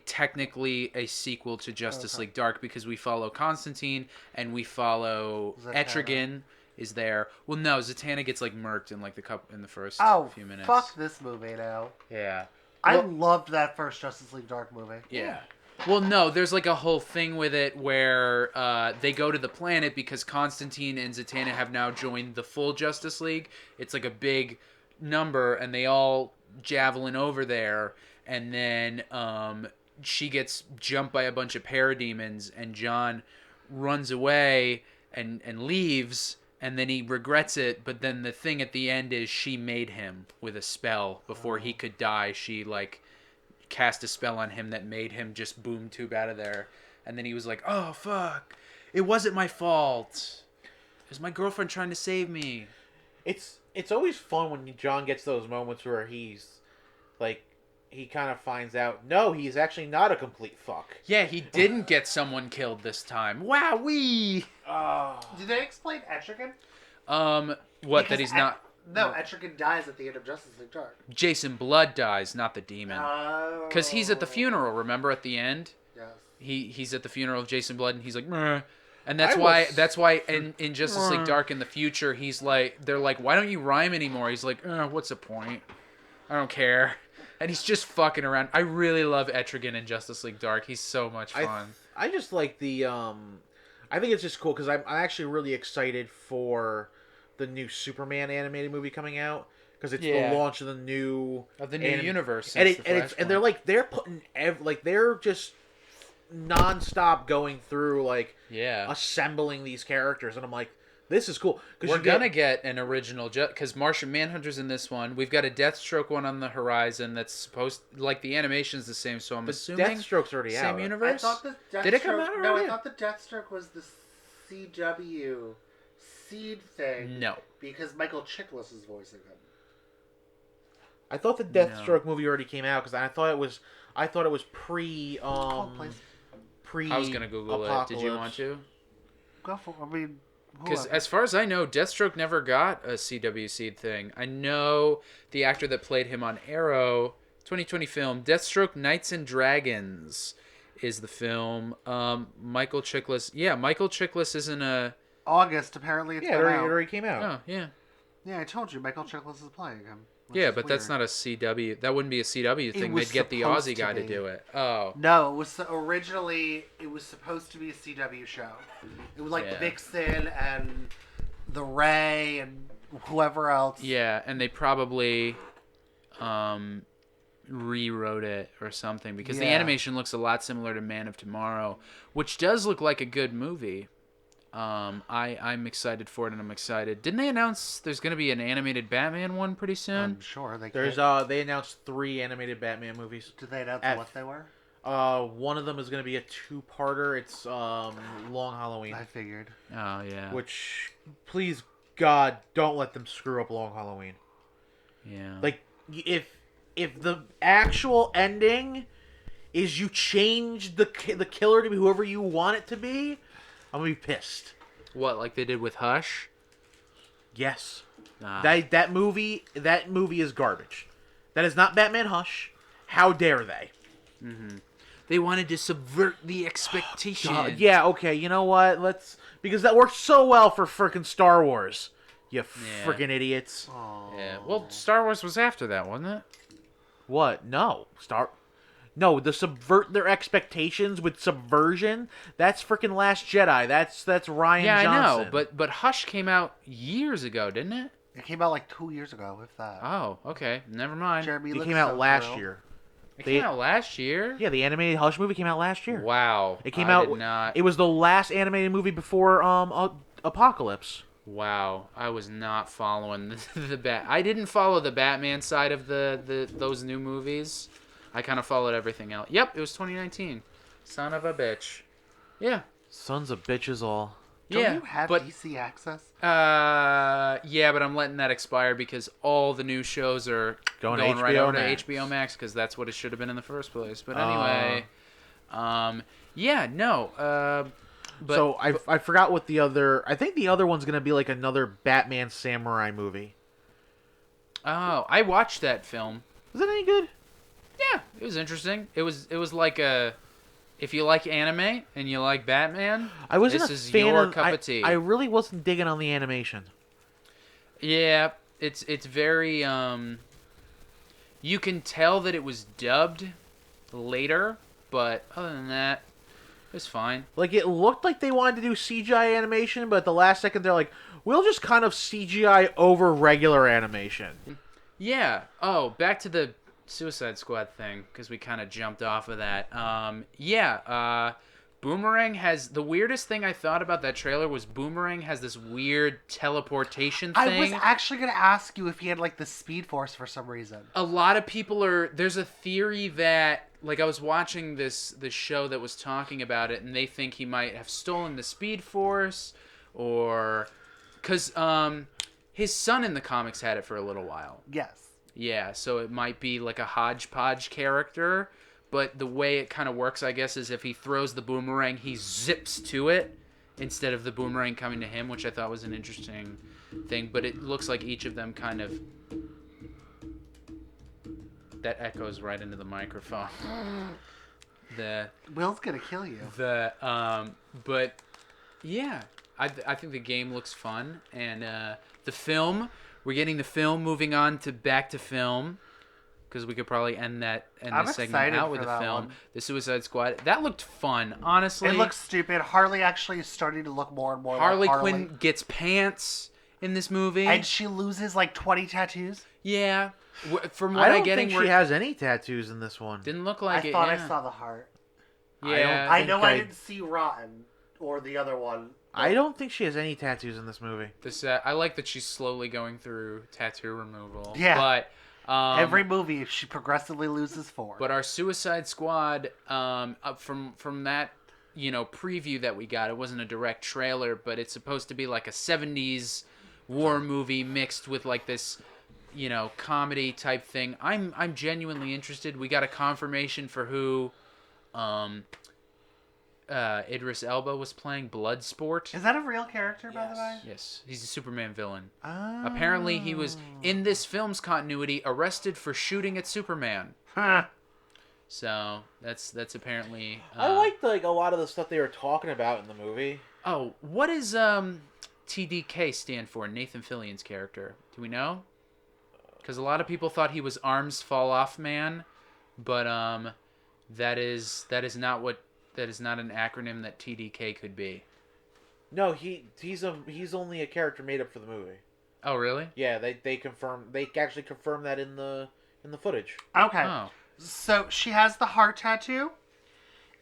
technically a sequel to Justice League Dark because we follow Constantine and we follow Zatanna. Etrigan is there. Well, no, Zatanna gets like murked in like the first few minutes. Fuck this movie now. Yeah. I Well, loved that first Justice League Dark movie. yeah. Well, no, there's like a whole thing with it where they go to the planet because Constantine and Zatanna have now joined the full Justice League. It's like a big number, and they all javelin over there, and then she gets jumped by a bunch of parademons, and John runs away and leaves, and then he regrets it, but then the thing at the end is she made him with a spell before he could die. She like cast a spell on him that made him just boom tube out of there, and then he was like, oh fuck, it wasn't my fault, it was my girlfriend trying to save me. It's always fun when John gets those moments where he's like, he kind of finds out, no, he's actually not a complete fuck. Yeah, he didn't get someone killed this time. Wowee. Did they explain Etrigan? What, that he's not... No, Etrigan dies at the end of Justice League Dark. Jason Blood dies, not the demon. Because he's at the funeral, remember, at the end? Yes. He's at the funeral of Jason Blood, and he's like, meh. And that's why in Justice League Dark in the future, he's like, they're like, why don't you rhyme anymore? He's like, what's the point? I don't care. And he's just fucking around. I really love Etrigan in Justice League Dark. He's so much fun. I just like the, I think it's just cool because I'm actually really excited for the new Superman animated movie coming out because it's the launch of the new universe, and they're putting they're just nonstop going through assembling these characters, and I'm like, this is cool because we're gonna get an original because Martian Manhunter's in this one. We've got a Deathstroke one on the horizon that's supposed the animation's the same, so I'm assuming Deathstroke's already same out. universe. I thought Did it come out already? No, I thought the Deathstroke was the CW seed thing. No, because Michael Chiklis is voicing him. I thought the Deathstroke movie already came out because I thought it was pre I was gonna Google it. Did you want to? Go for it. I mean, because as far as I know, Deathstroke never got a CW seed thing. I know the actor that played him on Arrow, 2020 film, Deathstroke Knights and Dragons is the film. Michael Chiklis. Yeah, Michael Chiklis is in a... August, apparently it's it already came out. Oh, yeah. Yeah, I told you, Michael Chiklis is playing him. Yeah, but that's not a CW. That wouldn't be a CW thing. They'd get the Aussie guy to do it. Oh. No, it was originally, it was supposed to be a CW show. It was like Vixen and the Ray and whoever else. Yeah, and they probably rewrote it or something because the animation looks a lot similar to Man of Tomorrow, which does look like a good movie. I'm excited for it, and I'm excited. Didn't they announce there's going to be an animated Batman one pretty soon? I'm sure they announced 3 animated Batman movies. Did they announce what they were? One of them is going to be a 2-parter. It's Long Halloween. I figured. Oh yeah. Which, please God, don't let them screw up Long Halloween. Yeah. Like if the actual ending is you change the killer to be whoever you want it to be, I'm gonna be pissed. What, like they did with Hush? Yes. Nah. That movie is garbage. That is not Batman Hush. How dare they? Mm-hmm. They wanted to subvert the expectation. Yeah, okay, you know what? Because that worked so well for frickin' Star Wars. You frickin' idiots. Aww. Yeah. Well, Star Wars was after that, wasn't it? What? No. No, the subvert their expectations with subversion. That's freaking Last Jedi. That's Rian Johnson. Yeah, I know, but Hush came out years ago, didn't it? It came out like 2 years ago, if that. Oh, okay, never mind. It came out last year. It came out last year? Yeah, the animated Hush movie came out last year. Wow. It came out. Did not... It was the last animated movie before Apocalypse. Wow, I was not following the I didn't follow the Batman side of those new movies. I kind of followed everything else. Yep, it was 2019. Son of a bitch. Yeah. Sons of bitches all. Don't you have DC access? Yeah, but I'm letting that expire because all the new shows are going right over to HBO Max because that's what it should have been in the first place. But anyway, yeah, no. But, so I forgot what the other. I think the other one's gonna be like another Batman Samurai movie. Oh, I watched that film. Was it any good? Yeah, it was interesting. It was like a, if you like anime and you like Batman, I wasn't this a is fan your of. cup of tea. I really wasn't digging on the animation. Yeah, it's very you can tell that it was dubbed later, but other than that, it was fine. Like, it looked like they wanted to do CGI animation, but at the last second they're like, we'll just kind of CGI over regular animation. Yeah. Oh, back to the Suicide Squad thing, because we kind of jumped off of that. Boomerang has, the weirdest thing I thought about that trailer was Boomerang has this weird teleportation thing. I was actually going to ask you if he had like the Speed Force for some reason. A lot of people are, there's a theory that, like, I was watching this show that was talking about it, and they think he might have stolen the Speed Force, or because his son in the comics had it for a little while. Yes. Yeah, so it might be like a hodgepodge character, but the way it kind of works, I guess, is if he throws the boomerang, he zips to it instead of the boomerang coming to him, which I thought was an interesting thing. But it looks like each of them kind of... That echoes right into the microphone. Will's gonna kill you. But yeah, I think the game looks fun, and the film, we're getting the film, moving on to back to film, because we could probably end this segment excited out with for the that film. one. The Suicide Squad, that looked fun, honestly. It looks stupid. Harley actually is starting to look more and more Harley like Quinn gets pants in this movie, and she loses like 20 tattoos. yeah. From what I don't I'm getting, think she has any tattoos in this one. didn't look like I it. thought yeah. I saw the heart. Yeah, I know I didn't see Rotten or the other one. I don't think she has any tattoos in this movie. I like that she's slowly going through tattoo removal. Yeah. But Every movie, she progressively loses 4. But our Suicide Squad, up from that, preview that we got, it wasn't a direct trailer, but it's supposed to be like a 70s war movie mixed with like this, comedy type thing. I'm genuinely interested. We got a confirmation for who Idris Elba was playing, Bloodsport. Is that a real character, by the way? Yes, he's a Superman villain. Oh. Apparently, he was, in this film's continuity, arrested for shooting at Superman. Huh. So that's apparently. I liked a lot of the stuff they were talking about in the movie. Oh, what does TDK stand for? Nathan Fillion's character. Do we know? Because a lot of people thought he was Arms Fall Off Man, but that is not an acronym that TDK could be. No, he's only a character made up for the movie. Oh, really? Yeah, they actually confirmed that in the footage. Okay. Oh. So she has the heart tattoo,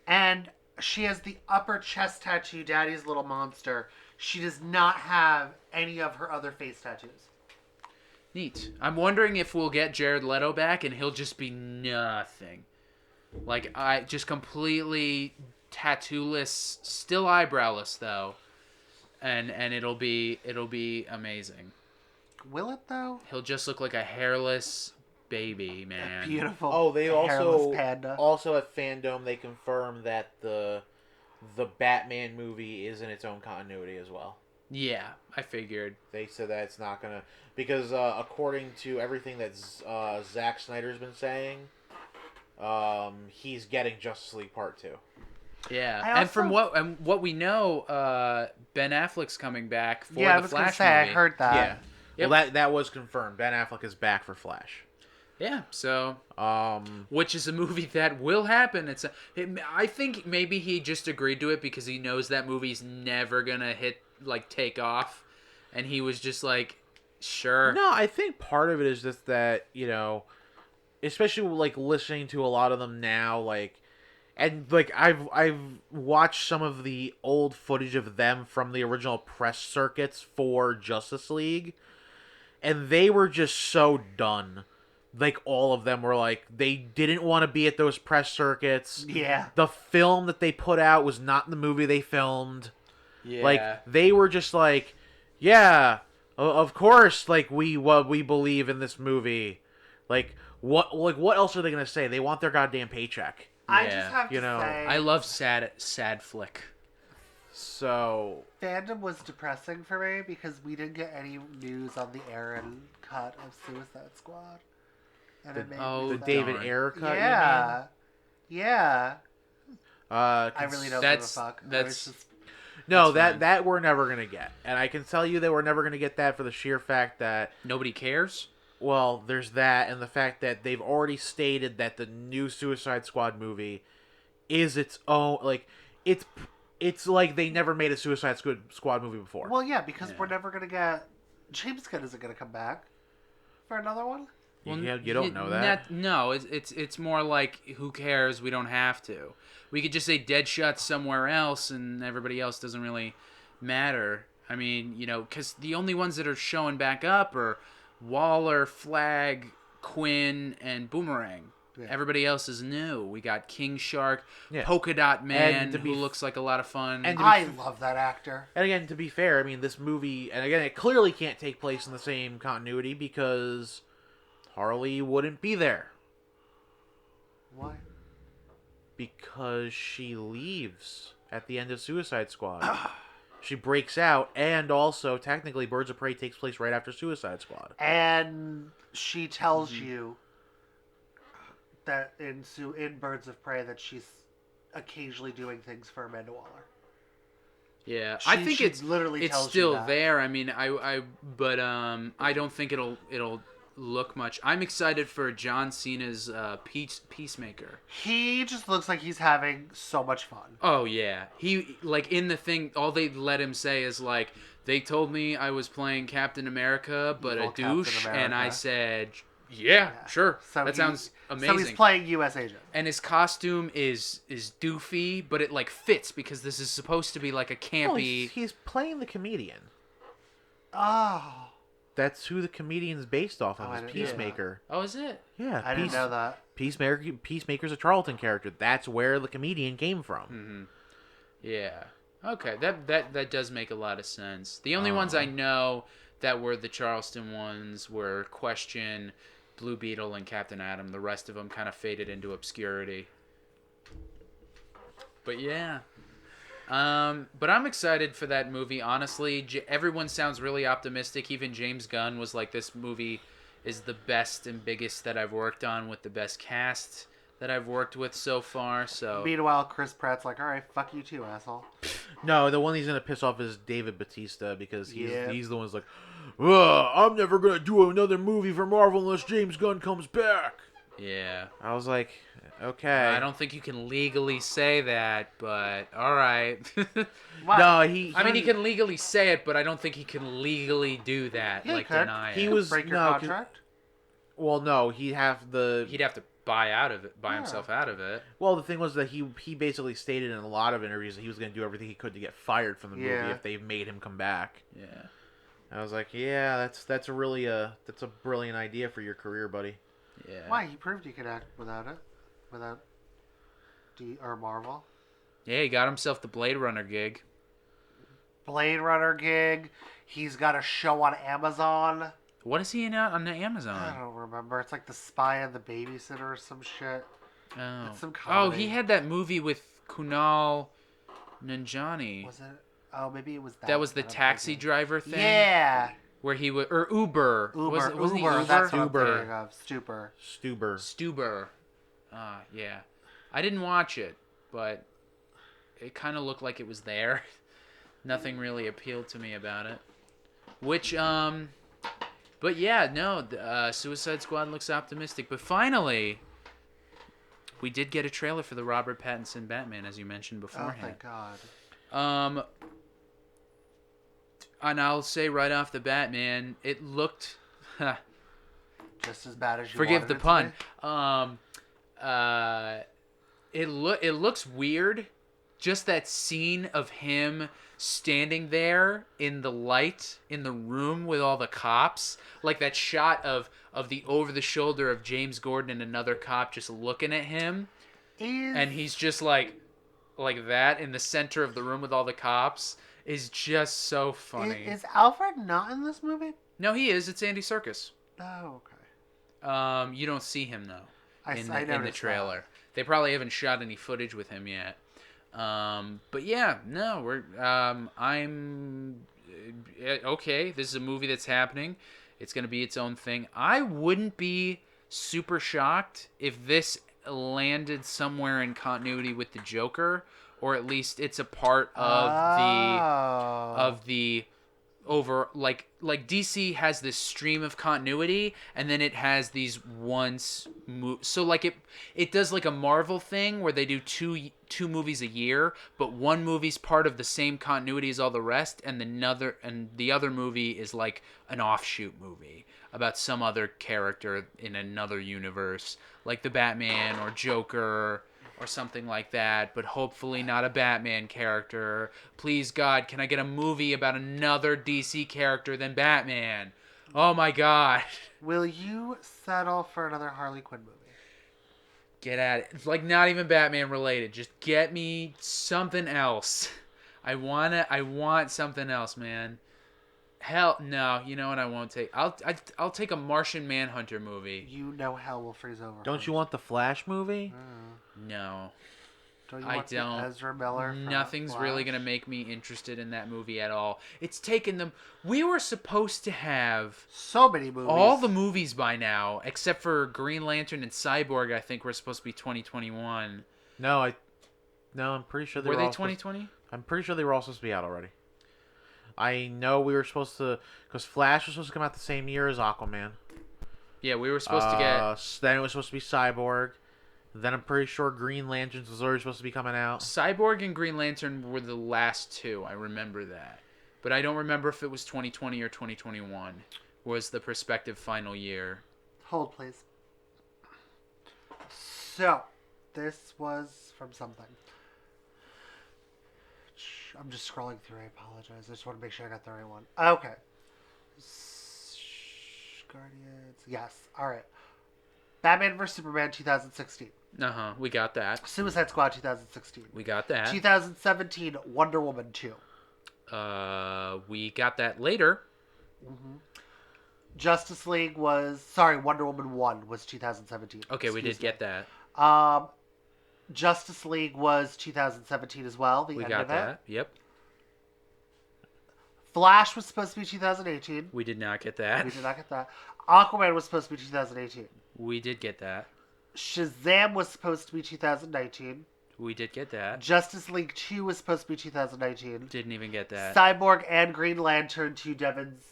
and she has the upper chest tattoo, Daddy's Little Monster. She does not have any of her other face tattoos. Neat. I'm wondering if we'll get Jared Leto back and he'll just be nothing. Like, just completely tattooless, still eyebrowless though, and it'll be amazing. Will it though? He'll just look like a hairless baby, man. Beautiful. Oh, they hairless panda. also at Fandome they confirmed that the Batman movie is in its own continuity as well. Yeah, I figured. They said that it's not gonna, because according to everything that Zack Snyder's been saying, he's getting Justice League Part 2. Yeah, and from what we know, Ben Affleck's coming back for I the was Flash gonna say movie. I heard that. Yeah. Yep. Well, that was confirmed. Ben Affleck is back for Flash. Yeah, so which is a movie that will happen. I think maybe he just agreed to it because he knows that movie's never gonna take off, and he was just like, sure. No, I think part of it is just that, especially like listening to a lot of them now, and I've watched some of the old footage of them from the original press circuits for Justice League, and they were just so done. Like, all of them were like, they didn't want to be at those press circuits. Yeah. The film that they put out was not the movie they filmed. Yeah. Like, they were just like, yeah, of course, we believe in this movie. What else are they gonna say? They want their goddamn paycheck. I Yeah. just have to say, I love sad flick. So Fandom was depressing for me because we didn't get any news on the Aaron cut of Suicide Squad. And it made oh, me The sad. David darn. Ayer cut. Yeah. Yeah. You mean? I really don't give a fuck. That's No, That's fine. that we're never gonna get, and I can tell you that we're never gonna get that for the sheer fact that, nobody cares. well, there's that, and the fact that they've already stated that the new Suicide Squad movie is its own, like, it's like they never made a Suicide Squad movie before. Well, yeah, because Yeah. we're never gonna get James Gunn isn't gonna come back for another one. You don't know that. No, it's more like, who cares? We don't have to. We could just say Deadshot somewhere else, and everybody else doesn't really matter. I mean, because the only ones that are showing back up are Waller, Flag, Quinn, and Boomerang. Yeah. Everybody else is new. We got King Shark, Yeah. Polka Dot Man, And to be who looks like a lot of fun. and to be I love that actor. And again, to be fair, I mean, this movie, and again, it clearly can't take place in the same continuity because Harley wouldn't be there. Why? Because she leaves at the end of Suicide Squad. She breaks out, and also, technically, Birds of Prey takes place right after Suicide Squad. And she tells you that in Birds of Prey that she's occasionally doing things for Amanda Waller. Yeah, I think she it's literally it's tells you still that. there. I mean, but I don't think it'll look much. I'm excited for John Cena's Peacemaker. He just looks like he's having so much fun. Oh yeah, he like in the thing. All they let him say is like, they told me I was playing Captain America, but Evil a douche, Captain and I America. said, yeah, sure. So That sounds amazing. So he's playing U.S. agent. And his costume is doofy, but it like fits because this is supposed to be like a No, campy. he's playing the comedian. Oh, That's who the comedian's based off of, Oh, I is didn't know that. Peacemaker. Oh, is it? Yeah, I didn't know that. Peacemaker's a Charlton character. That's where the comedian came from. Mm-hmm. Yeah. Okay. That does make a lot of sense. The only ones I know that were the Charleston ones were Question, Blue Beetle, and Captain Atom. The rest of them kind of faded into obscurity. But yeah. But I'm excited for that movie. Honestly, everyone sounds really optimistic. Even James Gunn was like, this movie is the best and biggest that I've worked on, with the best cast that I've worked with so far. So Meanwhile, Chris Pratt's like, all right, fuck you too, asshole. No, the one he's gonna piss off is David Bautista because Yeah. he's the one who's like, "Ugh, I'm never gonna do another movie for Marvel unless James Gunn comes back." yeah. I was like, okay. I don't think you can legally say that, but all right. What? No, he can legally say it, but I don't think he can legally do that. Yeah, he like could. deny He it. was Break your no, 'cause- contract? Well, no, he'd have He'd have to buy himself out of it. Well, the thing was that he basically stated in a lot of interviews that he was going to do everything he could to get fired from the movie Yeah. if they made him come back. Yeah. I was like, yeah, that's a really that's a brilliant idea for your career, buddy. Yeah. Why? He proved he could act without it. Without or Marvel. Yeah, he got himself the Blade Runner gig. Blade Runner gig. He's got a show on Amazon. What is he in on the I Amazon? don't remember. It's like The Spy and the Babysitter or some shit. Oh. It's some Oh, comedy. he had that movie with Kunal Nanjiani. Was it? Oh, maybe it was that. That was the one I'm taxi thinking. driver thing. Yeah. Where he was, or Uber. Uber. Was he Uber. Uber? That's what I'm Uber. thinking of. Stuber. Stuber. Stuber. Yeah. I didn't watch it, but it kind of looked like it was there. Nothing really appealed to me about it. Which, but yeah, no, Suicide Squad looks optimistic. But finally, we did get a trailer for the Robert Pattinson Batman, as you mentioned Oh, beforehand. thank God. And I'll say right off the bat, man, it looked... Just as bad as you Forgive wanted the it pun. to be? It looks weird. Just that scene of him standing there in the light in the room with all the cops, like that shot of the over the shoulder of James Gordon and another cop just looking at him, and he's just like that in the center of the room with all the cops is just so funny. Is Alfred not in this movie? No, he is. It's Andy Serkis. Oh, okay. You don't see him though I in the noticed trailer. that. They probably haven't shot any footage with him yet. But yeah, no, we're I'm okay. This is a movie that's happening. It's gonna be its own thing. I wouldn't be super shocked if this landed somewhere in continuity with the Joker, or at least it's a part of the over like DC has this stream of continuity, and then it has these so like it does like a Marvel thing where they do two movies a year, but one movie's part of the same continuity as all the rest, and the other movie is like an offshoot movie about some other character in another universe, like the Batman or Joker or something like that, but hopefully not a Batman character. Please, God, can I get a movie about another DC character than Batman? Oh my God. Will you settle for another Harley Quinn movie? Get at it. It's like not even Batman related. Just get me something else. I want something else, man. Hell, no. You know what I won't take? I'll take a Martian Manhunter movie. You know hell will freeze over. Don't you want the Flash movie? No. Don't you I want the don't. Ezra Miller from Nothing's Flash? really going to make me interested in that movie at all. It's taken them... We were supposed to have So many movies. all the movies by now, except for Green Lantern and Cyborg, I think were supposed to be 2021. No, I'm pretty sure Were they 2020? I'm pretty sure they were all supposed to be out already. I know we were supposed to... Because Flash was supposed to come out the same year as Aquaman. Yeah, we were supposed to get... Then it was supposed to be Cyborg. Then I'm pretty sure Green Lanterns was already supposed to be coming out. Cyborg and Green Lantern were the last two. I remember that. But I don't remember if it was 2020 or 2021 was the prospective final year. Hold, please. So, this was from something. I'm just scrolling through. I apologize. I just want to make sure I got the right one. Okay. Guardians. Yes. All right. Batman vs. Superman 2016. Uh-huh. We got that. Suicide Squad 2016. We got that. 2017 Wonder Woman 2. We got that later. Mm-hmm. Wonder Woman 1 was 2017. Okay, we did get that. Justice League was 2017 as well. We got that. Yep. Flash was supposed to be 2018. We did not get that. We did not get that. Aquaman was supposed to be 2018. We did get that. Shazam was supposed to be 2019. We did get that. Justice League 2 was supposed to be 2019. Didn't even get that. Cyborg and Green Lantern, to Devon's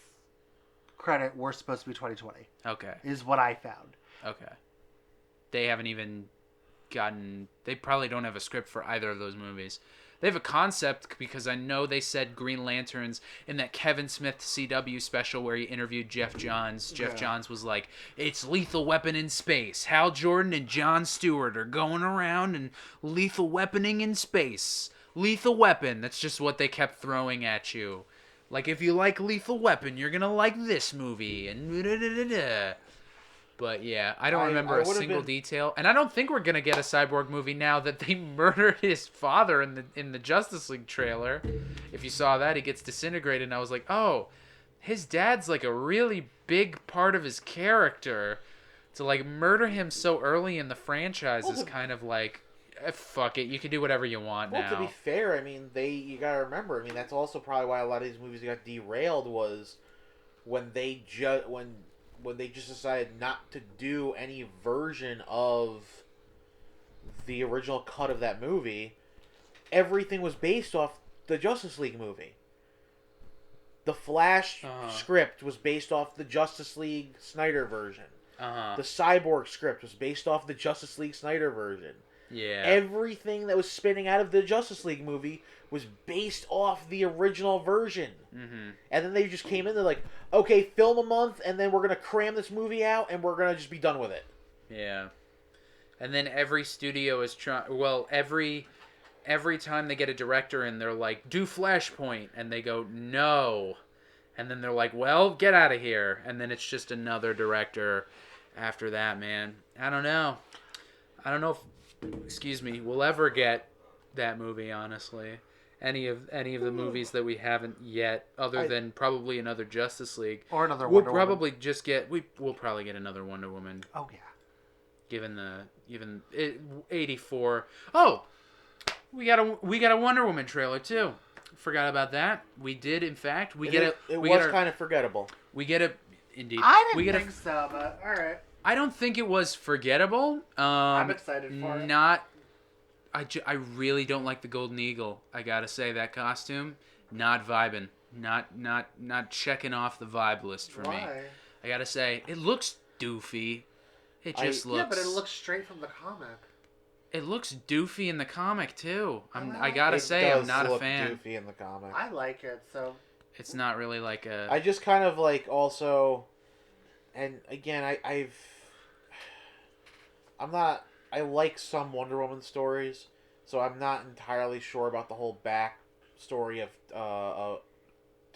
credit, were supposed to be 2020. Okay. Is what I found. Okay. They haven't even gotten... They probably don't have a script for either of those movies. They have a concept because I know they said Green Lanterns in that Kevin Smith CW special where he interviewed Jeff Johns. Jeff Johns was like, it's Lethal Weapon in space. Hal Jordan and Jon Stewart are going around and lethal weaponing in space. Lethal Weapon. That's just what they kept throwing at you. Like, if you like Lethal Weapon, you're going to like this movie. And da-da-da-da-da. But yeah, I don't remember a single detail, and I don't think we're gonna get a Cyborg movie now that they murdered his father in the Justice League trailer. If you saw that, he gets disintegrated, and I was like, oh, his dad's like a really big part of his character. To like murder him so early in the franchise is kind of like, fuck it, you can do whatever you want now. Well, to be fair, I mean, you gotta remember, I mean, that's also probably why a lot of these movies got derailed was when they just decided not to do any version of the original cut of that movie, everything was based off the Justice League movie. The Flash script was based off the Justice League Snyder version. The Cyborg script was based off the Justice League Snyder version. Yeah. Everything that was spinning out of the Justice League movie was based off the original version. Mm-hmm. And then they just came in, they're like, okay, film a month, and then we're going to cram this movie out, and we're going to just be done with it. Yeah. And then every studio is trying... Well, every time they get a director in, they're like, do Flashpoint. And they go, no. And then they're like, well, get out of here. And then it's just another director after that, man. I don't know if... Excuse me. We'll ever get that movie, honestly. Any of the movies that we haven't yet, other than probably another Justice League or another Wonder Woman. We'll probably get another Wonder Woman. Oh yeah. Given 84. Oh, we got a Wonder Woman trailer too. Forgot about that. We did, in fact. It was kind of forgettable. We get a indeed. I didn't think so, but all right. I don't think it was forgettable. I'm excited for it. Not. I really don't like the Golden Eagle. I gotta say that costume, not vibing. Not checking off the vibe list for me. Why? I gotta say, it looks doofy. It just looks. Yeah, but it looks straight from the comic. It looks doofy in the comic too. I It gotta say, I'm does not a look fan. Goofy in the comic. I like it, so It's not really like a. I just kind of like also, and again, I'm not. I like some Wonder Woman stories, so I'm not entirely sure about the whole back story of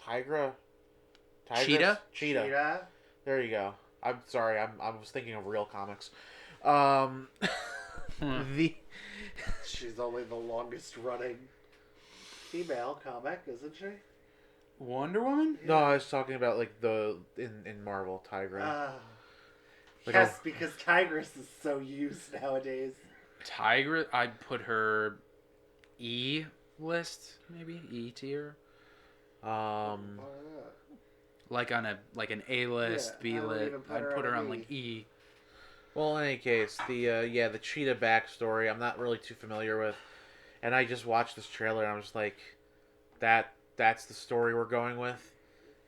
Tigra. Cheetah? Cheetah. There you go. I'm sorry. I was thinking of real comics. The She's only the longest running female comic, isn't she? Wonder Woman? no, I was talking about like the in Marvel Tigra. Like Yes, because Tigress is so used nowadays. Tiger, I'd put her E list, maybe E tier, like on an A list, Yeah, B I wouldn't list. even put I'd her put her on on E. like E. Well, in any case, the Cheetah backstory I'm not really too familiar with, and I just watched this trailer and I'm just like, that's the story we're going with.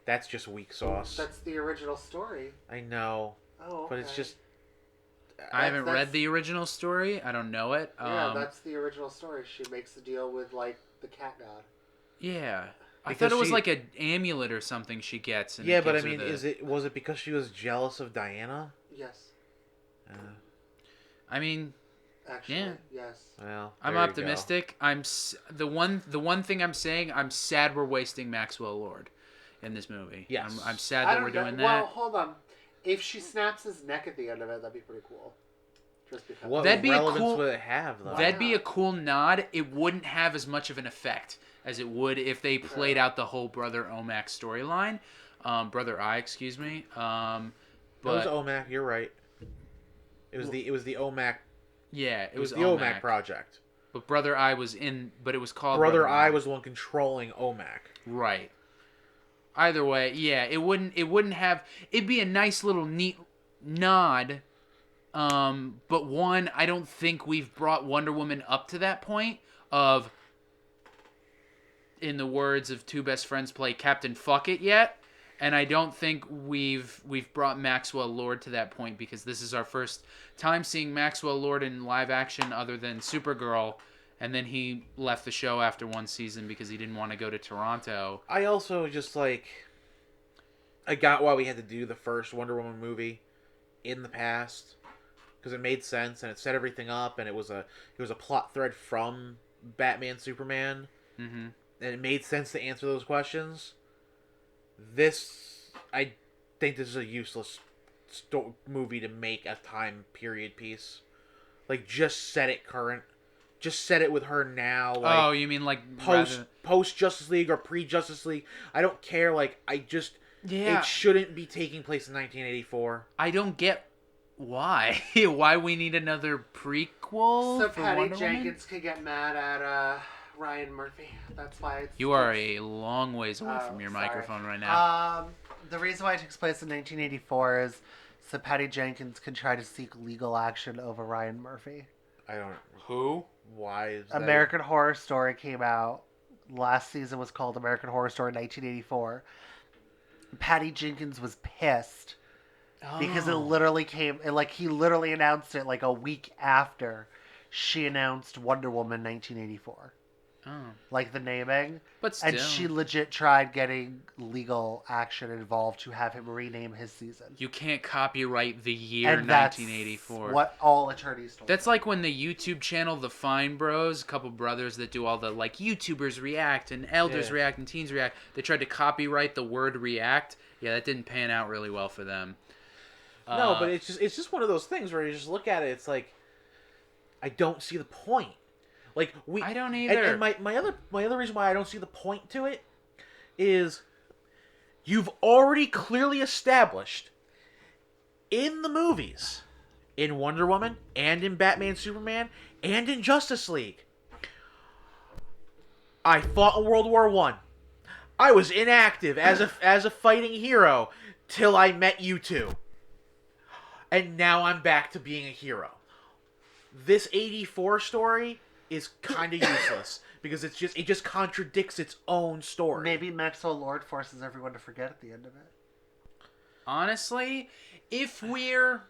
That's just weak sauce. That's the original story. I know, Oh, but it's just I haven't that's- read the original story. I don't know it. Yeah, that's the original story. She makes a deal with like the cat god. Yeah. I Because thought it was she- like an amulet or something she gets. And yeah, it but I gives her mean, was it because she was jealous of Diana? Yes, I mean, actually, Yeah. yes. Well, I'm there you go. optimistic. The one thing I'm saying, I'm sad we're wasting Maxwell Lord in this movie. Yes. I'm sad I that don't we're doing know. Well, that. hold on. If she snaps his neck at the end of it, that'd be pretty cool. Just because. What That'd be a relevance cool- would it have though? That'd be a cool nod. It wouldn't have as much of an effect as it would if they played out the whole Brother Omak storyline. Brother Eye, excuse me. It was But OMAC. You're right. It was the OMAC. yeah, It was the OMAC Omak. project. But Brother Eye was in, but it was called Brother Eye was the one controlling OMAC. right. Either way, yeah, it wouldn't have. It'd be a nice little neat nod. But one, I don't think we've brought Wonder Woman up to that point of, in the words of Two Best Friends Play, Captain Fuck It yet. And I don't think we've brought Maxwell Lord to that point because this is our first time seeing Maxwell Lord in live action other than Supergirl. And then he left the show after one season because he didn't want to go to Toronto. I also just like. I got why we had to do the first Wonder Woman movie in the past because it made sense and it set everything up and it was a plot thread from Batman Superman Mm-hmm. and it made sense to answer those questions. I think this is a useless movie to make a time period piece. Like, just set it current. Just set it with her now. Like, Oh, you mean like post Justice League or pre Justice League. I don't care. Like, Yeah. it shouldn't be taking place in 1984. I don't get why. Why we need another prequel So for Patty Wonder Woman? Jenkins could get mad at Ryan Murphy. That's why it's. You are a long ways away from your sorry. microphone right now. The reason why it takes place in 1984 is so Patty Jenkins can try to seek legal action over Ryan Murphy. I don't. Who? Why is that? American Horror Story came out. Last season was called American Horror Story 1984. Patty Jenkins was pissed because it literally came, like, he literally announced it like a week after she announced Wonder Woman 1984. Oh. Like the naming. But still. And she legit tried getting legal action involved to have him rename his season. You can't copyright the year And that's 1984. what all attorneys told That's like when the YouTube channel, The Fine Bros, a couple brothers that do all the, like, YouTubers react and elders Yeah. react and teens react, they tried to copyright the word react. Yeah, that didn't pan out really well for them. No, but it's just one of those things where you just look at it. It's like, I don't see the point. Like I don't either. And my other reason why I don't see the point to it is you've already clearly established in the movies, in Wonder Woman and in Batman Superman and in Justice League, I fought in World War I. I was inactive as a fighting hero till I met you two. and now I'm back to being a hero. This 84 story is kind of useless because it just contradicts its own story. Maybe Maxwell Lord forces everyone to forget at the end of it. Honestly, if we're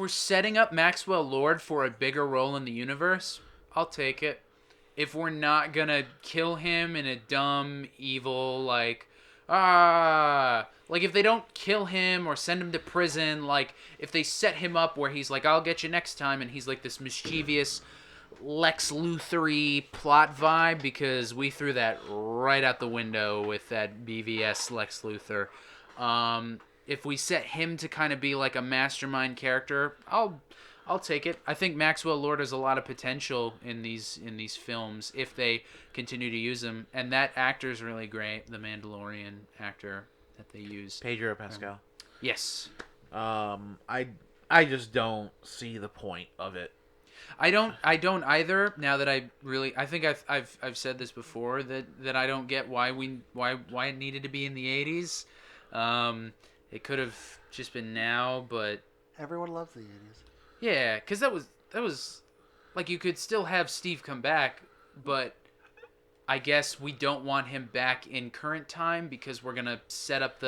setting up Maxwell Lord for a bigger role in the universe, I'll take it. If we're not gonna kill him in a dumb, evil, like if they don't kill him or send him to prison, like if they set him up where he's like, I'll get you next time, and he's like this mischievous Lex Luthor-y plot vibe, because we threw that right out the window with that BVS Lex Luthor. If we set him to kind of be like a mastermind character, I'll take it. I think Maxwell Lord has a lot of potential in these films if they continue to use him, and that actor's really great, the Mandalorian actor that they use. Pedro Pascal. Yes. I just don't see the point of it. I don't either. Now that I think I've said this before, that I don't get why it needed to be in the 80s. It could have just been now, but Everyone loves the 80s. yeah, because that was like, you could still have Steve come back, but I guess we don't want him back in current time because we're gonna set up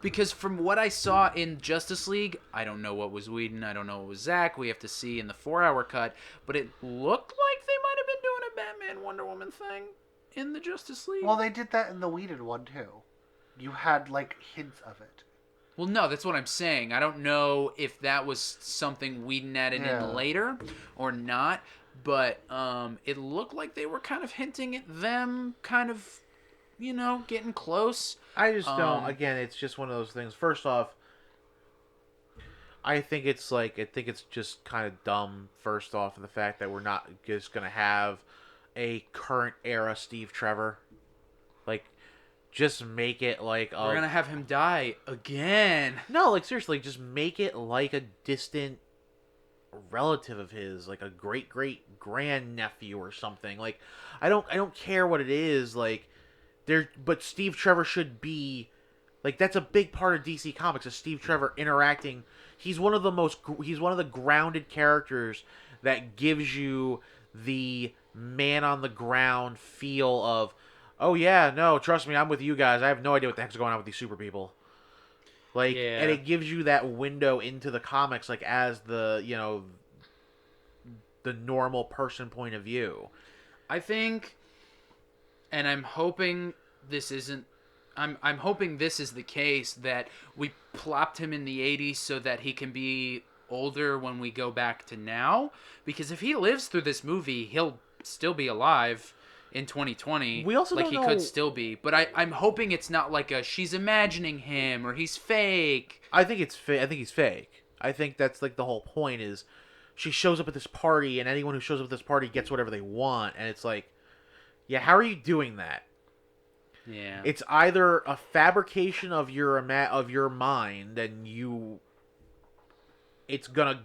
because from what I saw in Justice League, I don't know what was Whedon, I don't know what was Zack. We have to see in the 4-hour cut, but it looked like they might have been doing a Batman Wonder Woman thing in the Justice League. Well, they did that in the Whedon one too. You had like hints of it. Well, no, that's what I'm saying. I don't know if that was something Whedon added in later or not, but it looked like they were kind of hinting at them kind of, getting close. I just don't. Again, it's just one of those things. First off, I think it's just kind of dumb, first off, the fact that we're not just going to have a current era Steve Trevor. Like, just make it like we're gonna have him die again. No, like seriously, just make it like a distant relative of his, like a great grand nephew or something. Like, I don't care what it is. Like, but Steve Trevor should be like, that's a big part of DC Comics, is Steve Trevor interacting. He's one of the grounded characters that gives you the man on the ground feel of, oh yeah, no, trust me, I'm with you guys. I have no idea what the heck's going on with these super people. Like, yeah. And it gives you that window into the comics, like, as the, the normal person point of view. I think, and I'm hoping this isn't, I'm hoping this is the case, that we plopped him in the 80s so that he can be older when we go back to now. Because if he lives through this movie, he'll still be alive in 2020. We also like, don't he know... could still be, but I'm hoping it's not like she's imagining him or he's fake. I think it's fake. I think he's fake. I think that's like the whole point, is she shows up at this party, and anyone who shows up at this party gets whatever they want, and it's like, yeah, how are you doing that? Yeah, it's either a fabrication of your mind, and it's gonna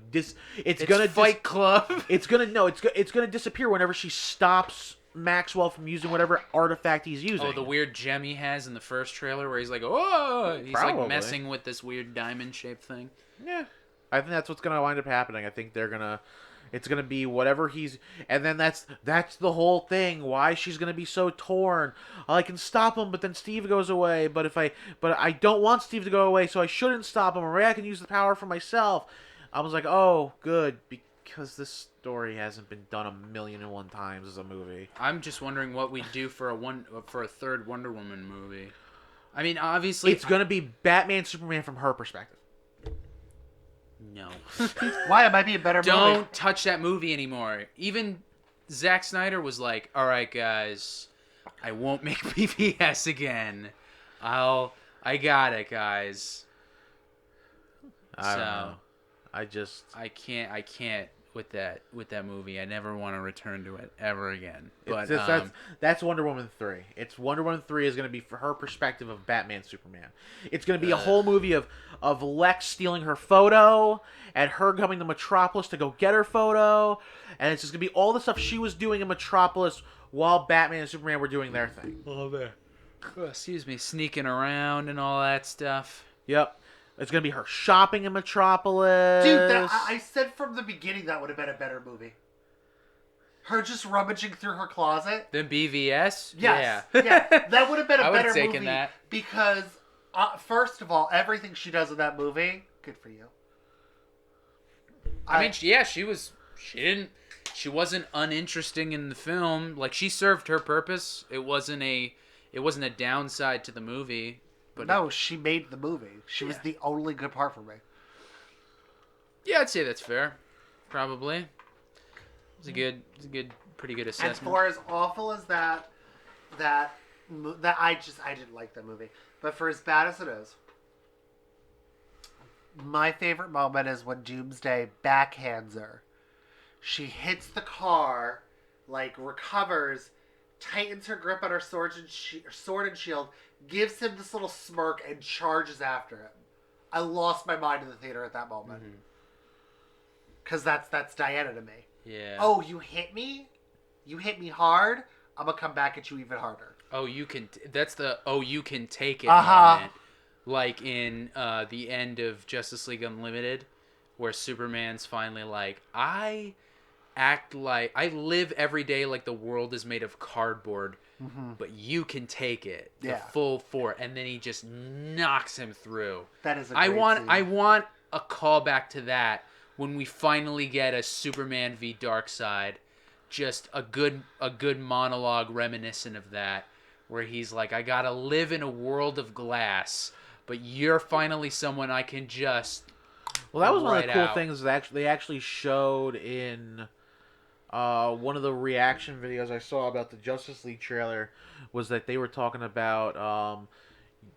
Fight Club. It's gonna disappear whenever she stops Maxwell from using whatever artifact he's using. Oh, the weird gem he has in the first trailer where he's like, oh, he's Probably. like messing with this weird diamond-shaped thing. Yeah, I think that's what's gonna wind up happening. I think it's gonna be whatever he's, and then that's the whole thing. Why she's gonna be so torn. I can stop him, but then Steve goes away. But I don't want Steve to go away, so I shouldn't stop him. Or maybe I can use the power for myself. I was like, oh, good, because this story hasn't been done 1,000,001 times as a movie. I'm just wondering what we'd do for a third Wonder Woman movie. I mean, obviously, it's gonna be Batman Superman from her perspective. No. Why? It might be a better movie. Don't touch that movie anymore. Even Zack Snyder was like, all right, guys, I won't make BVS again. I got it, guys. I don't know. I can't with that movie. I never want to return to it ever again. But that's Wonder Woman 3. It's Wonder Woman 3 is going to be for her perspective of Batman Superman. It's going to be a whole movie of Lex stealing her photo and her coming to Metropolis to go get her photo, and it's just going to be all the stuff she was doing in Metropolis while Batman and Superman were doing their thing. Excuse me, sneaking around and all that stuff. Yep. It's gonna be her shopping in Metropolis. Dude, I said from the beginning that would have been a better movie. Her just rummaging through her closet. Then BVS? Yes. Yeah. Yeah. That would have been a I would've better taken movie. that. Because, first of all, everything she does in that movie, good for you. I mean, yeah, she wasn't uninteresting in the film. Like, she served her purpose. It wasn't a downside to the movie. But no, she made the movie. She was the only good part for me. Yeah, I'd say that's fair. Probably. It's a pretty good assessment. And for as awful as that I didn't like that movie. But for as bad as it is, my favorite moment is when Doomsday backhands her. She hits the car, like recovers, tightens her grip on her sword and shield, gives him this little smirk, and charges after him. I lost my mind in the theater at that moment. Because that's Diana to me. Yeah. Oh, you hit me? You hit me hard? I'm going to come back at you even harder. Oh, you can take it Uh-huh. moment. Like in the end of Justice League Unlimited, where Superman's finally like, I live every day like the world is made of cardboard, but you can take it. The full force. And then he just knocks him through. That is a great scene. I want a callback to that when we finally get a Superman v Darkseid. Just a good monologue reminiscent of that, where he's like, I gotta live in a world of glass, but you're finally someone I can just. Well, that was one of the cool out. things that they actually showed in one of the reaction videos I saw about the Justice League trailer, was that they were talking about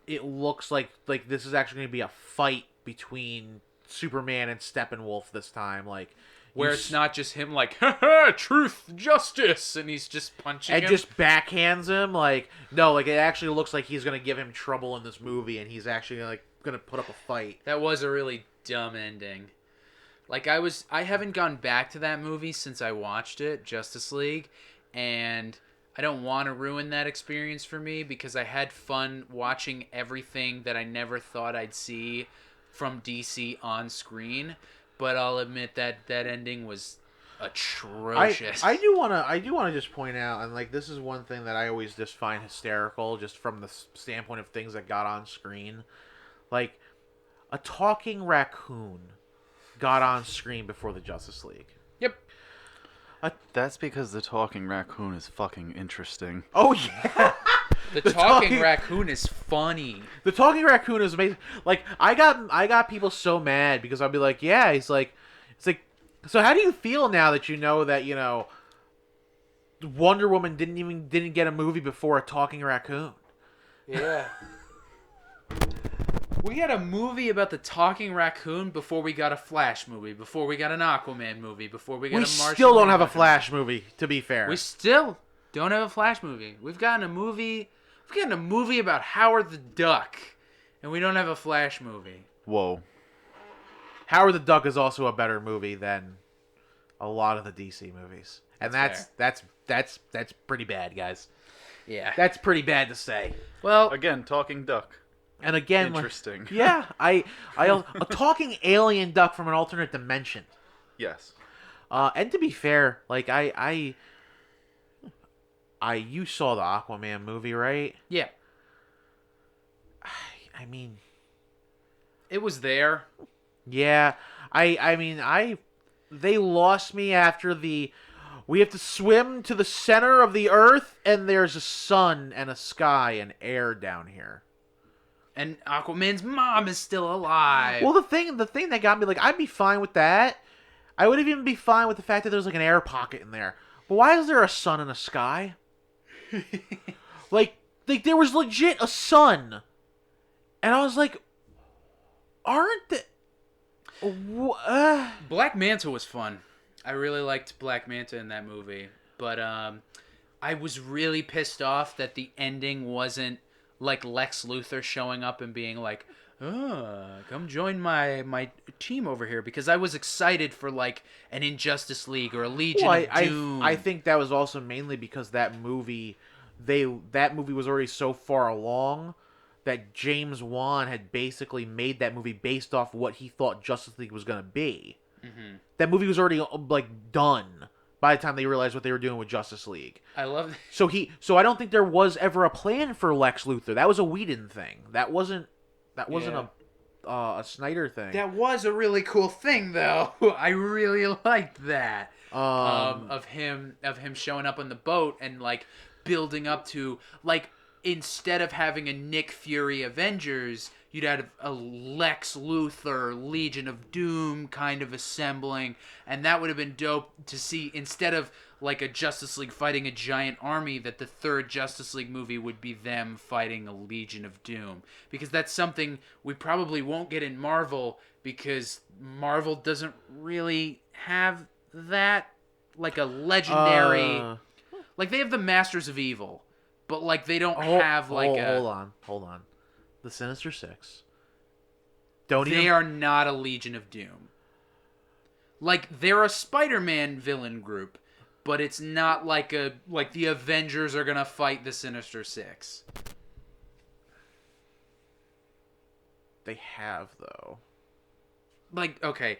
it looks like this is actually going to be a fight between Superman and Steppenwolf this time, like where it's not just him like, ha, truth, justice, and he's just punching and him. just backhands him. Like, no, like it actually looks like he's going to give him trouble in this movie, and he's actually like going to put up a fight. That was a really dumb ending. Like, I haven't gone back to that movie since I watched it, Justice League, and I don't want to ruin that experience for me because I had fun watching everything that I never thought I'd see from DC on screen. But I'll admit that ending was atrocious. I do want to just point out, and like this is one thing that I always just find hysterical, just from the standpoint of things that got on screen, like a talking raccoon got on screen before the Justice League. Yep. That's because the talking raccoon is fucking interesting. Oh yeah. The talking raccoon is funny. The talking raccoon is amazing. Like I got people so mad because I'll be like, yeah, it's like, so how do you feel now that you know that, you know, Wonder Woman didn't get a movie before a talking raccoon? Yeah. We had a movie about the talking raccoon before we got a Flash movie, before we got an Aquaman movie, before we got a Martian. Still don't have a Flash movie, to be fair. We still don't have a Flash movie. We've gotten a movie about Howard the Duck, and we don't have a Flash movie. Whoa. Howard the Duck is also a better movie than a lot of the DC movies. And that's pretty bad, guys. Yeah. That's pretty bad to say. Well, Again, talking duck. And again, Interesting. Like, yeah, a talking alien duck from an alternate dimension. Yes. And to be fair, like you saw the Aquaman movie, right? yeah. I mean, It was there. yeah, they lost me after we have to swim to the center of the earth, and there's a sun and a sky and air down here. And Aquaman's mom is still alive. Well, the thing that got me, like, I'd be fine with that. I would even be fine with the fact that there's like an air pocket in there. But why is there a sun and a sky? like there was legit a sun, and I was like, aren't the Black Manta was fun. I really liked Black Manta in that movie, but I was really pissed off that the ending wasn't like Lex Luthor showing up and being like, come join my team over here, because I was excited for like an Injustice League or a Legion of Doom. I think that was also mainly because that movie was already so far along that James Wan had basically made that movie based off what he thought Justice League was going to be. Mm-hmm. That movie was already like done by the time they realized what they were doing with Justice League. I love that. So I don't think there was ever a plan for Lex Luthor. That was a Whedon thing. That wasn't a Snyder thing. That was a really cool thing, though. I really liked that. Of him showing up on the boat and like building up to like, instead of having a Nick Fury Avengers, you'd have a Lex Luthor Legion of Doom kind of assembling, and that would have been dope to see. Instead of like a Justice League fighting a giant army, that the third Justice League movie would be them fighting a Legion of Doom, because that's something we probably won't get in Marvel, because Marvel doesn't really have that, like a legendary like they have the Masters of Evil, but like they don't have like hold on. The Sinister Six. They are not a Legion of Doom. Like they're a Spider-Man villain group, but it's not like the Avengers are gonna fight the Sinister Six. They have though. Like, okay,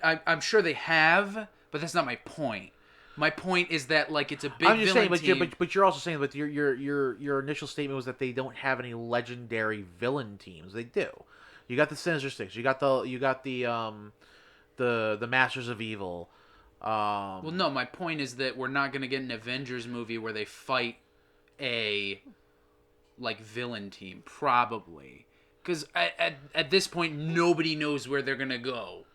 I'm sure they have, but that's not my point. My point is that like it's a big I'm just villain saying, team. but you're also saying that your initial statement was that they don't have any legendary villain teams. They do. You got the Sinister Six. You got the Masters of Evil. Well, no, my point is that we're not going to get an Avengers movie where they fight a like villain team, probably, because at this point nobody knows where they're going to go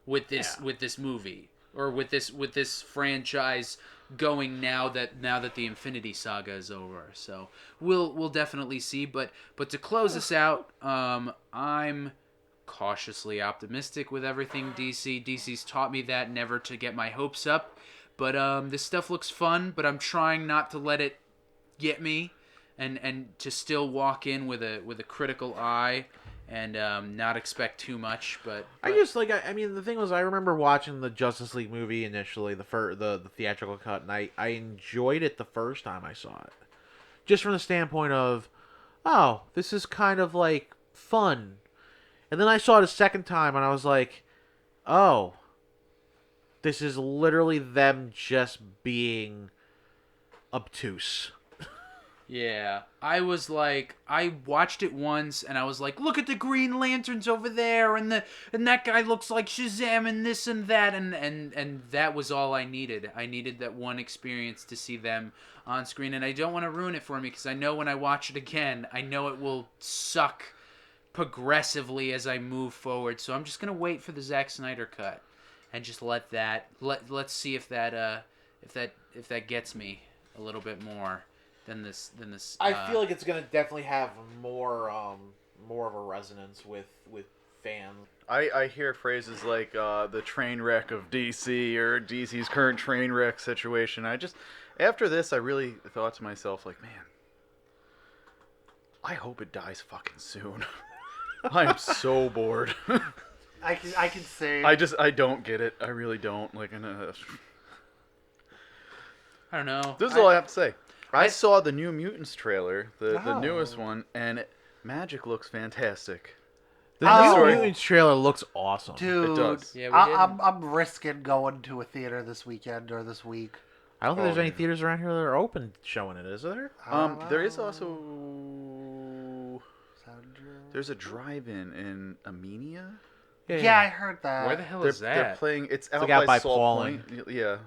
with this movie. Or with this franchise going now that the Infinity Saga is over. So we'll definitely see. But to close this out, I'm cautiously optimistic with everything DC. DC's taught me that never to get my hopes up. But this stuff looks fun. But I'm trying not to let it get me, and to still walk in with a critical eye. And not expect too much, but I just like I mean the thing was I remember watching the Justice League movie initially, the theatrical cut, and I enjoyed it the first time I saw it, just from the standpoint of, oh, this is kind of like fun, and then I saw it a second time and I was like, oh, this is literally them just being obtuse. yeah, I was like, I watched it once and I was like, look at the Green Lanterns over there, and that guy looks like Shazam and this and that, and that was all I needed. I needed that one experience to see them on screen, and I don't want to ruin it for me because I know when I watch it again, I know it will suck progressively as I move forward. So I'm just gonna wait for the Zack Snyder cut and just let's see if that gets me a little bit more than this. I feel like it's gonna definitely have more of a resonance with fans. I hear phrases like the train wreck of DC or DC's current train wreck situation. After this, I really thought to myself, like, man, I hope it dies fucking soon. I'm so bored. I can say I don't get it. I really don't. Like, I don't know. This is all I have to say. I saw the New Mutants trailer, the newest one, and magic looks fantastic. The New Mutants trailer looks awesome. dude. It does. Yeah, I'm risking going to a theater this weekend or this week. I don't think there's any theaters around here that are open showing it, is there? There is also there's a drive-in in Armenia. Yeah, I heard that. Where the hell is that? They're playing. It's out out by Salt Pauling. Point. Yeah.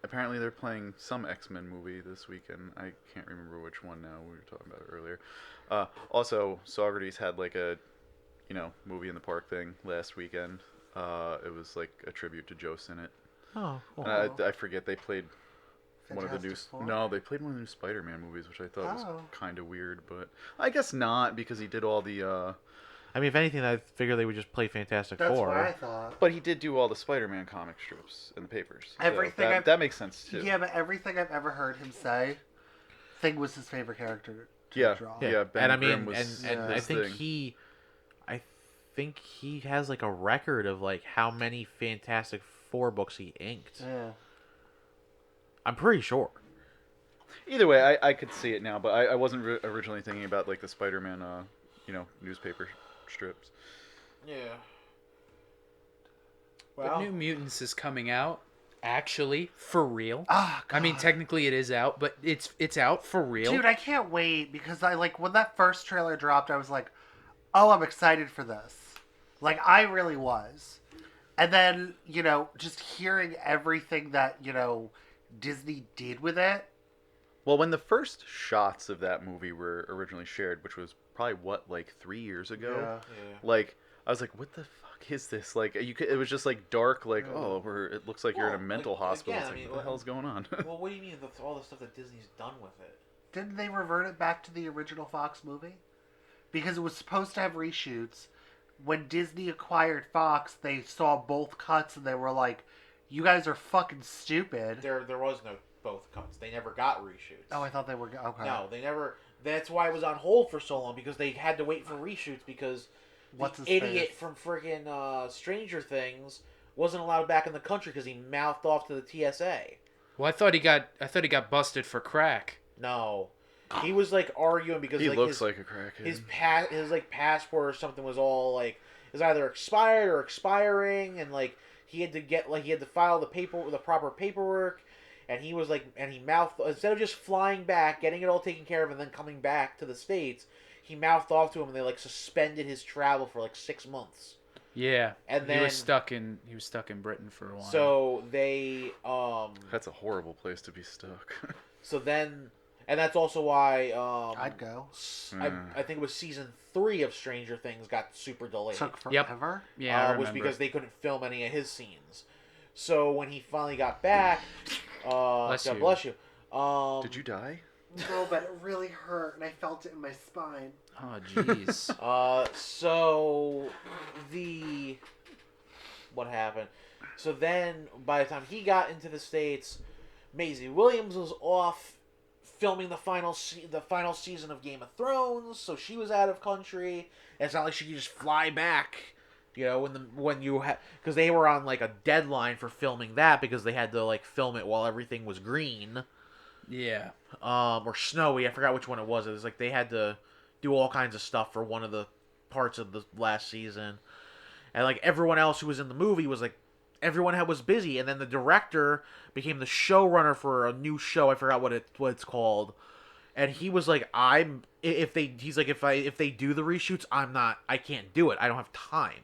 Apparently they're playing some X-Men movie this weekend. I can't remember which one now. We were talking about it earlier. Also, Socrates had like a, movie in the park thing last weekend. It was like a tribute to Joe Sinnott. Oh, cool. I forget they played one of the new. Four? No, they played one of the new Spider-Man movies, which I thought was kind of weird, but I guess not because he did all the. I mean, if anything, I figure they would just play Fantastic That's Four. what I thought. But he did do all the Spider-Man comic strips in the papers. So Everything that makes sense too. Yeah, but everything I've ever heard him say, Thing was his favorite character to draw. Yeah. Ben And I mean, Grimm was and I his think thing. I think he has like a record of like how many Fantastic Four books he inked. Yeah. I'm pretty sure. Either way, I could see it now, but I wasn't originally thinking about like the Spider-Man, newspaper strips. Yeah. But New Mutants is coming out, actually, for real. Ah, I mean, God. technically it is out, but it's out for real. Dude, I can't wait because I like when that first trailer dropped, I was like, "Oh, I'm excited for this." Like I really was. And then, just hearing everything that, Disney did with it. Well, when the first shots of that movie were originally shared, which was probably like 3 years ago, Yeah. like I was like, "What the fuck is this?" Like it was just like dark, like it looks like you're in a Well, mental like, hospital. again, It's like, I mean, what the hell's going on? Well, what do you mean all the stuff that Disney's done with it? Didn't they revert it back to the original Fox movie? Because it was supposed to have reshoots. When Disney acquired Fox, they saw both cuts and they were like, "You guys are fucking stupid." There was no both cuts. They never got reshoots. Oh, I thought they were okay. No, they never. That's why it was on hold for so long, because they had to wait for reshoots because What's the his idiot face? from freaking Stranger Things wasn't allowed back in the country because he mouthed off to the TSA. Well, I thought he got busted for crack. No, he was like arguing because He like looks his, like a crackhead. his like passport or something was all like is either expired or expiring, and like he had to file the proper paperwork, and he was like, and he mouthed, instead of just flying back, getting it all taken care of, and then coming back to the States, he mouthed off to him, and they like suspended his travel for like 6 months. Yeah, And he then was stuck in Britain for a while. So they That's a horrible place to be stuck. so then, and that's also why I'd go. I think it was season 3 of Stranger Things got super delayed. Took Yep. forever. Yeah, I was remember. because they couldn't film any of his scenes. So when he finally got back, Bless God you. bless you. Did you die? No, but it really hurt, and I felt it in my spine. Oh, jeez. So what happened? So then, by the time he got into the States, Maisie Williams was off filming the final season of Game of Thrones, so she was out of country. And it's not like she could just fly back, because they were on like a deadline for filming that because they had to like film it while everything was green, Yeah. or snowy. I forgot which one it was. It was like they had to do all kinds of stuff for one of the parts of the last season, and like everyone else who was in the movie was like everyone was busy, and then the director became the showrunner for a new show. I forgot what it's called, and he was like, if they do the reshoots, I can't do it. I don't have time.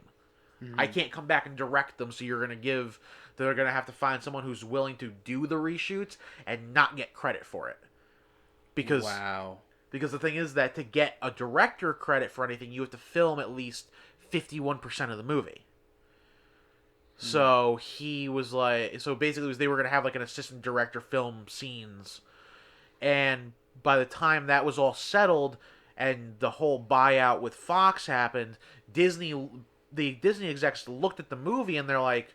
I can't come back and direct them. So they're gonna have to find someone who's willing to do the reshoots and not get credit for it, because Wow. because the thing is that to get a director credit for anything, you have to film at least 51% of the movie. So he was like, so basically they were going to have like an assistant director film scenes. And by the time that was all settled and the whole buyout with Fox happened, the Disney execs looked at the movie and they're like,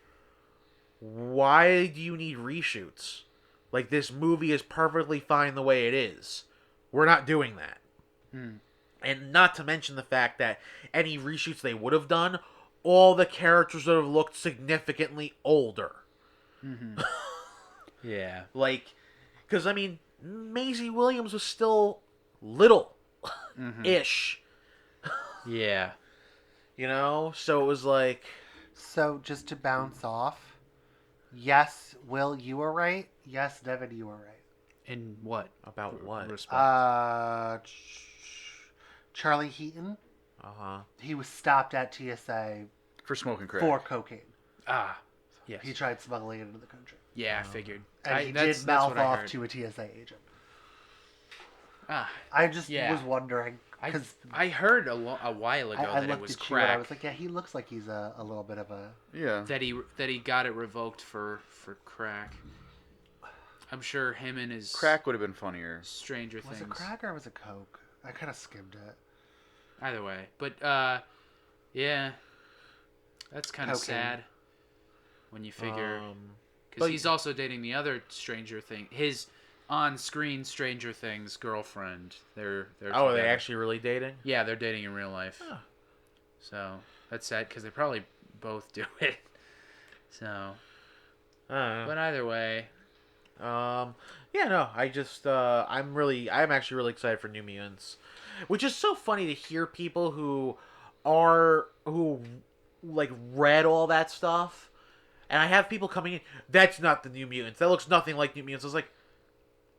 why do you need reshoots? Like, this movie is perfectly fine the way it is. We're not doing that. And not to mention the fact that any reshoots they would have done, all the characters would have looked significantly older. Yeah. Like, because, I mean, Maisie Williams was still little-ish. Yeah. So it was like... So just to bounce off, yes, Will, you were right. Yes, Devon, you were right. In what? About what? Respect. Charlie Heaton, Uh-huh. he was stopped at TSA For smoking crack. for cocaine. Ah. Yes. He tried smuggling it into the country. Yeah, I figured. And he that's did mouth what I off heard. to a TSA agent. Ah. I just Yeah. was wondering, because I heard a while ago I that it looked was at you and I crack. was like, yeah, he looks like he's a little bit of a... Yeah. That he got it revoked for crack. I'm sure him and his Crack would have been funnier. Stranger Was Things. it crack or was it coke? I kind of skimmed it. Either way, but yeah, that's kind of Cocaine. sad when you figure because but- he's also dating the other Stranger Thing, his on-screen Stranger Things girlfriend. They're Oh, are they together. actually really dating? Yeah, they're dating in real life. Huh. So that's sad because they probably both do it. So, I don't know. but either way, Yeah, no, I'm actually really excited for New Mutants, which is so funny to hear people who like read all that stuff, and I have people coming in. That's not the New Mutants. That looks nothing like New Mutants. I was like,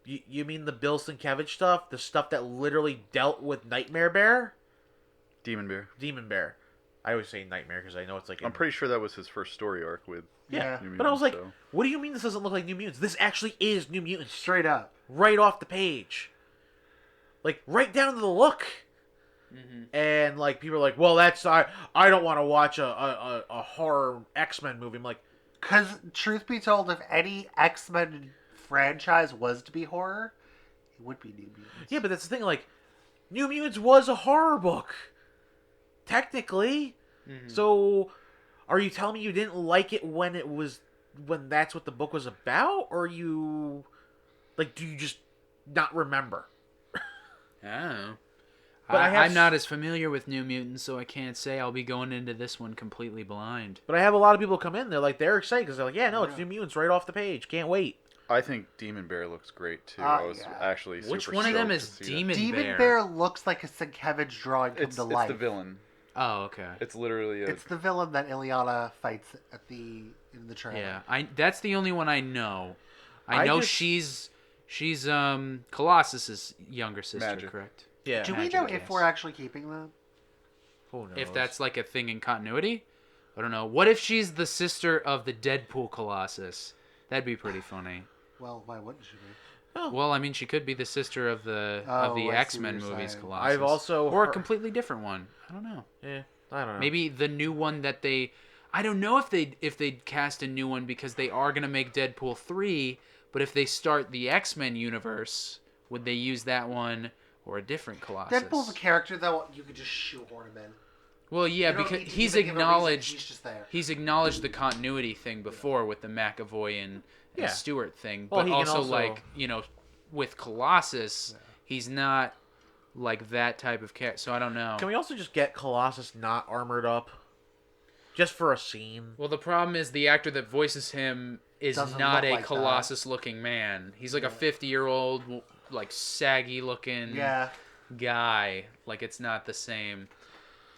you mean the Bill Sienkiewicz stuff, the stuff that literally dealt with Nightmare Bear, Demon Bear. Demon Bear. I always say Nightmare because I know it's like I'm pretty sure that was his first story arc with yeah. New Mutants, But I was like, so. what do you mean this doesn't look like New Mutants? This actually is New Mutants. Straight up. Right off the page. Like, right down to the look. Mm-hmm. And, like, people are like, well, I don't want to watch a horror X-Men movie. I'm like, Because, truth be told, if any X-Men franchise was to be horror, it would be New Mutants. yeah, but that's the thing, like, New Mutants was a horror book. Technically. Mm-hmm. So, are you telling me you didn't like it when that's what the book was about? Or do you just not remember? Oh. But I'm not as familiar with New Mutants, so I can't say I'll be going into this one completely blind. But I have a lot of people come in. They're excited because they're like, yeah, no, it's New Mutants right off the page. Can't wait. I think Demon Bear looks great too. I was yeah. actually super Which one of them stoked is to see that. Demon Bear? Demon Bear looks like a Sienkiewicz drawing come It's to life. the villain. Oh, okay. It's literally It's the villain that Ileana fights in the trailer. Yeah, that's the only one I know. I know just- she's Colossus's younger sister, Magic. correct? Yeah. Do we Magic, know if yes. we're actually keeping that? Who knows? If that's like a thing in continuity? I don't know. What if she's the sister of the Deadpool Colossus? That'd be pretty funny. Well, why wouldn't she be? Well, I mean, she could be the sister of the Oh, I see X-Men what you're movies saying. Colossus. I've also or a heard- completely different one. I don't know. Yeah, I don't know. Maybe the new one that I don't know if they'd cast a new one because they are gonna make Deadpool 3, but if they start the X-Men universe, would they use that one or a different Colossus? Deadpool's a character that you could just shoehorn him in. Well, yeah, You don't because need to he's even give a reason, acknowledged He's just there. he's acknowledged the continuity thing before with the McAvoy and Yeah. Stewart thing, Well, but he can also also- like with Colossus, he's not like that type of character. So I don't know. Can we also just get Colossus not armored up, just for a scene? Well, the problem is the actor that voices him is Doesn't not look a like that. Colossus-looking man. He's like a 50-year-old, like saggy-looking Yeah. guy. Like it's not the same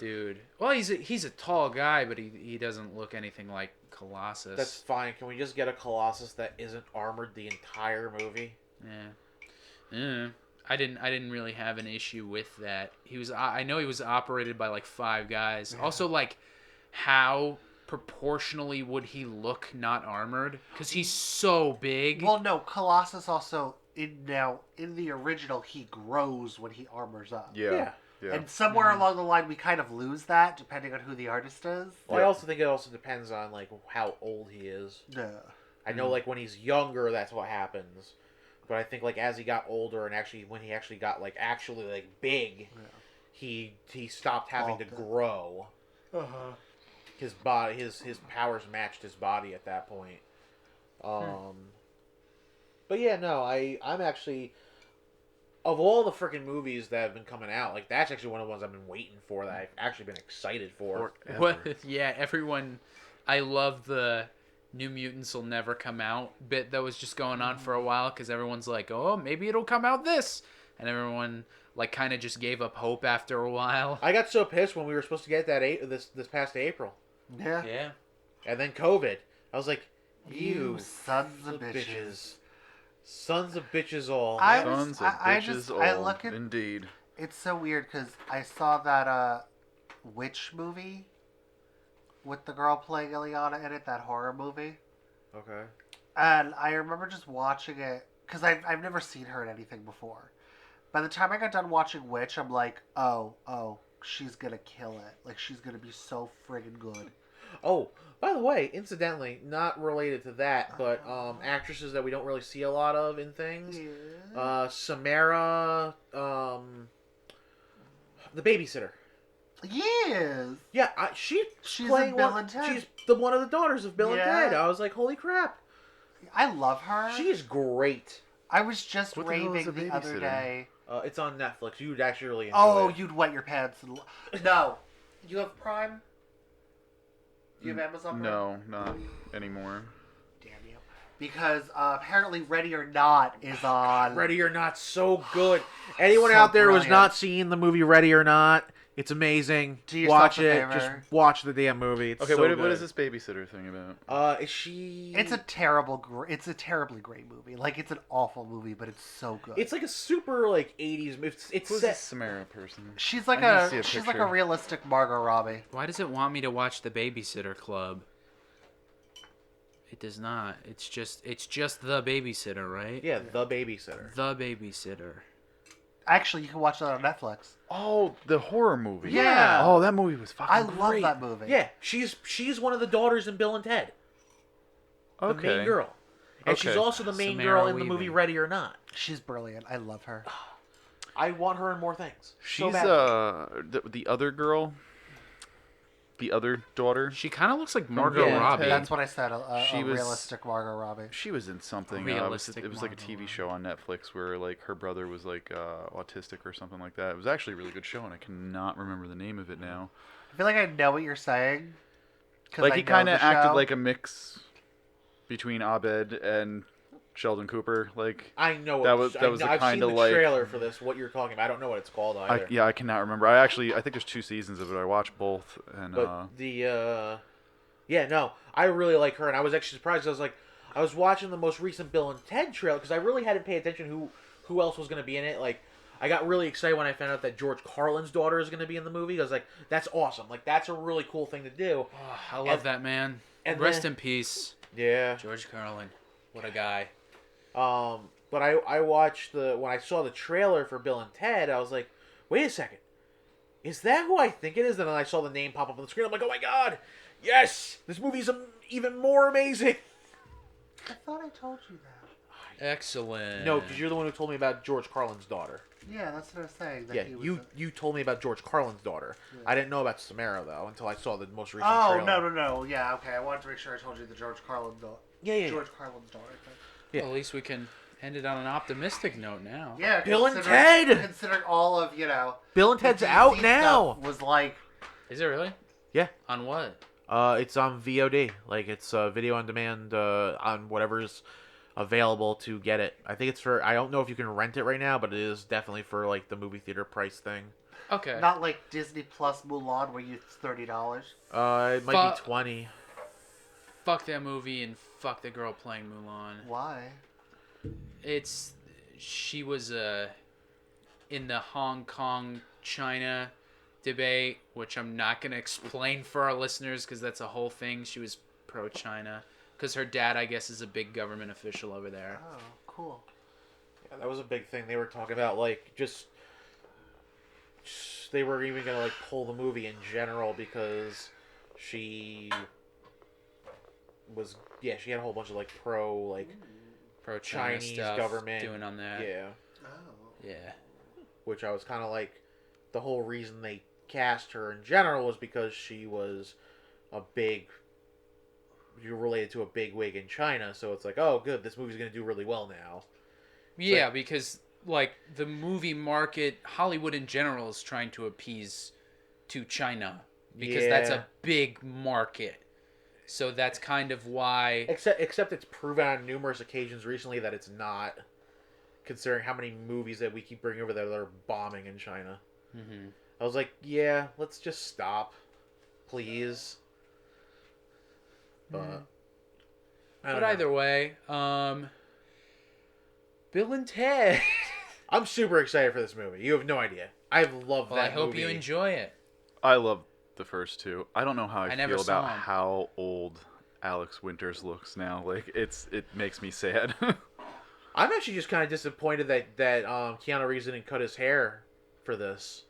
dude. Well, he's a tall guy, but he doesn't look anything like Colossus. That's fine. Can we just get a Colossus that isn't armored the entire movie? Yeah. I didn't really have an issue with that. I know he was operated by like 5 guys. Yeah. Also, like, how proportionally would he look not armored? Because he's so big. Well, no, Colossus also in the original he grows when he armors up. Yeah. And somewhere along the line we kind of lose that depending on who the artist is. Well, I also think it also depends on like how old he is. Yeah. I know like when he's younger, that's what happens. But I think like as he got older and when he actually got like big, he stopped having to grow. His body, his powers matched his body at that point. But yeah, no, I'm actually, of all the freaking movies that have been coming out, like that's actually one of the ones I've been waiting for that I've actually been excited for. What? Yeah, everyone. I love the New Mutants will never come out bit that was just going on for a while because everyone's like, oh, maybe it'll come out and everyone like kind of just gave up hope after a while. I got so pissed when we were supposed to get that this past April, Yeah. Yeah. and then COVID. I was like, You sons of bitches. Sons of bitches all. Sons of I bitches just- all. I look at- Indeed. It's so weird because I saw that witch movie with the girl playing Ileana in it, that horror movie. Okay. And I remember just watching it because I've never seen her in anything before. By the time I got done watching Witch, I'm like, oh, she's gonna kill it. Like she's gonna be so friggin' good. Oh, by the way, incidentally, not related to that, but actresses that we don't really see a lot of in things. Samara, the babysitter. Yes. Yeah, she's playing in Bill one. and Ted. She's one of the daughters of Bill Yeah. and Ted. I was like, holy crap, I love her. she's great. I was just What the hell is raving a the other babysitter? day. It's on Netflix. You'd actually really enjoy Oh, it. you'd wet your pants. No. You have Prime? Do you have Amazon Prime? No, not anymore. Damn you. because apparently Ready or Not is on. Ready or Not, so good. Anyone So out there who's brilliant. not seen the movie Ready or Not, it's amazing. Do yourself Watch a it. favor. Just watch the damn movie. It's Okay, so what good. is this babysitter thing about? Is she? It's a terribly great movie. Like, it's an awful movie, but it's so good. It's like a super like 80s. It's Who's set. this Samara person? She's like I need to see she's like picture. a realistic Margot Robbie. Why does it want me to watch The Babysitter Club? It does not. It's just The Babysitter, right? Yeah, The Babysitter. The Babysitter. Actually, you can watch that on Netflix. Oh, the horror movie. Yeah. Oh, that movie was fucking I great. love that movie. Yeah, she's one of the daughters in Bill and Ted. The Okay. main girl. And she's Okay. also the main Samara girl in the movie Weaving. Ready or Not. She's brilliant. I love her. I want her in more things. So She's badly. the other girl, the other daughter. She kind of looks like Margot Yeah, Robbie. That's what I said. She A was- realistic Margot Robbie. She was in something. Realistic it was like a Margot TV Robbie. show on Netflix where like her brother was like autistic or something like that. It was actually a really good show, and I cannot remember the name of it now. I feel like I know what you're saying. 'Cause Like I he know kind of the acted show. like a mix between Abed and Sheldon Cooper. Like I know That it- was- that I was know- the I've seen kinda the like- trailer for this. What you're talking about? I don't know what it's called either. I cannot remember. I think there's 2 seasons of it. I watched both, and But yeah, no, I really like her, and I was actually surprised. I was like, I was watching the most recent Bill and Ted trailer because I really hadn't paid attention who else was going to be in it. Like, I got really excited when I found out that George Carlin's daughter is going to be in the movie. I was like, that's awesome. Like, that's a really cool thing to do. Oh, I love that man. and Rest then- in peace, Yeah. George Carlin. What a guy. But I watched when I saw the trailer for Bill and Ted, I was like, wait a second, is that who I think it is? And then I saw the name pop up on the screen. I'm like, oh my god, yes, this movie's even more amazing. I thought I told you that. Excellent. No, because you're the one who told me about George Carlin's daughter. Yeah, that's what I was saying. That Yeah, he was you told me about George Carlin's daughter. Yeah. I didn't know about Samara though until I saw the most recent Oh trailer. no! Yeah, okay. I wanted to make sure I told you the George Carlin daughter. Yeah. George Carlin's daughter. Yeah. Well, at least we can end it on an optimistic note now. Yeah, Bill and considering- Ted! Considering all of Bill and the Ted's DC out stuff now. Was like Is it really? Yeah. On what? It's on VOD. Like it's video on demand on whatever's available to get it. I think it's for. I don't know if you can rent it right now, but it is definitely for like the movie theater price thing. Okay. not like Disney Plus Mulan where it's $30. It might Fu- be 20. Fuck that movie and fuck the girl playing Mulan. Why? She was in the Hong Kong China debate, which I'm not gonna explain for our listeners because that's a whole thing. She was pro China because her dad, I guess, is a big government official over there. Oh, cool. Yeah, that was a big thing. They were talking about like just they were even gonna like pull the movie in general because she was she had a whole bunch of like pro Pro China Chinese stuff government doing on that. yeah, Oh. Yeah. which I was kind of like the whole reason they cast her in general was because she was you're related to a big wig in China, so it's like, oh good, this movie's gonna do really well now. Yeah, because like the movie market, Hollywood in general is trying to appease to China because that's Yeah. a big market. So that's kind of why. Except it's proven on numerous occasions recently that it's not, considering how many movies that we keep bringing over that are bombing in China. Mhm. I was like, yeah, let's just stop, please. But, I don't But know. either way, Bill and Ted. I'm super excited for this movie. You have no idea. I've loved Well, that I hope movie. you enjoy it. I love the first two. I don't know how I never feel saw about 'em. how old Alex Winters looks now. Like it makes me sad. I'm actually just kind of disappointed that Keanu Reeves didn't cut his hair for this.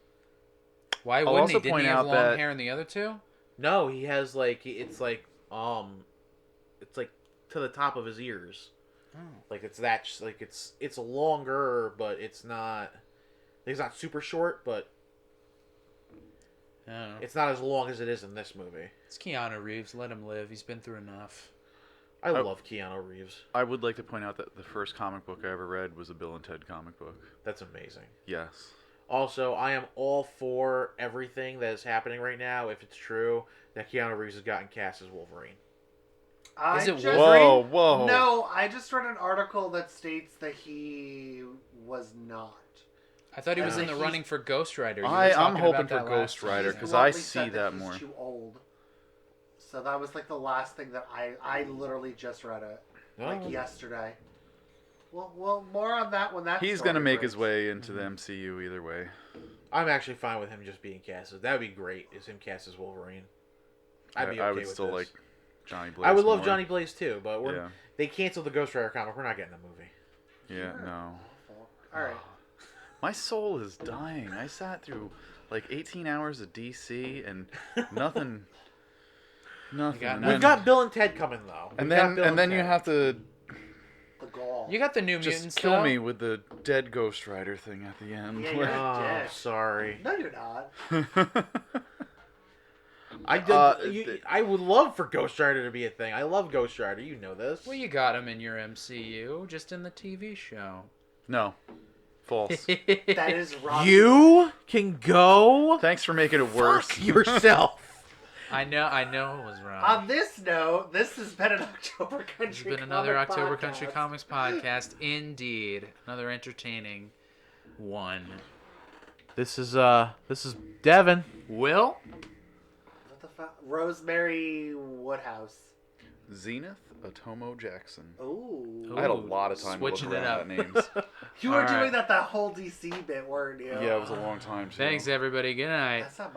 Why I'll wouldn't he? also Didn't point he have out long that- hair in the other two? No, he has it's like to the top of his ears. Oh. Like it's it's longer, but it's not super short, but I don't know. it's not as long as it is in this movie. It's Keanu Reeves. Let him live. He's been through enough. I love Keanu Reeves. I would like to point out that the first comic book I ever read was a Bill and Ted comic book. That's amazing. Yes. Also, I am all for everything that is happening right now, if it's true, that Keanu Reeves has gotten cast as Wolverine. Is it just- Wolverine? Whoa. No, I just read an article that states that he was not. I thought he was in the He's- running for Ghost Rider. You were I'm talking hoping about for that last Ghost time. Rider He's 'cause I bluntly see said that he's more. too old. So that was like the last thing that I literally just read it like yesterday. Well, more on that when that. He's story gonna make breaks. his way into the MCU either way. I'm actually fine with him just being cast. That would be great. Is him cast as Wolverine? I'd be okay I would with still this. like Johnny Blaze. I would love more. Johnny Blaze too, but Yeah. they canceled the Ghost Rider comic. We're not getting the movie. Yeah, no. All right. My soul is dying. I sat through like 18 hours of DC and nothing. Nothing. got And nothing. We've got Bill and Ted coming though. and We've got then Bill and then you Ted. have to The gall. You got the New just Mutants, kill though. me with the dead Ghost Rider thing at the end. Yeah, you're Oh, dead. sorry. No, you're not. I would love for Ghost Rider to be a thing. I love Ghost Rider. You know this. Well, you got him in your MCU, just in the TV show. No. False. That is wrong. You can go Thanks for making it worse. fuck yourself. I know it was wrong. On this note, this has been an October Country. This has been another Comic October podcast. Country Comics podcast. Indeed, another entertaining one. This is Devon. Will? What the fuck? Rosemary Woodhouse. Zenith Atomo Jackson. Ooh. I had a lot of time to Switching look it around up. at names. You were All doing right. that whole DC bit, weren't you? Yeah, it was a long time too. Thanks, everybody. Good night. That's not my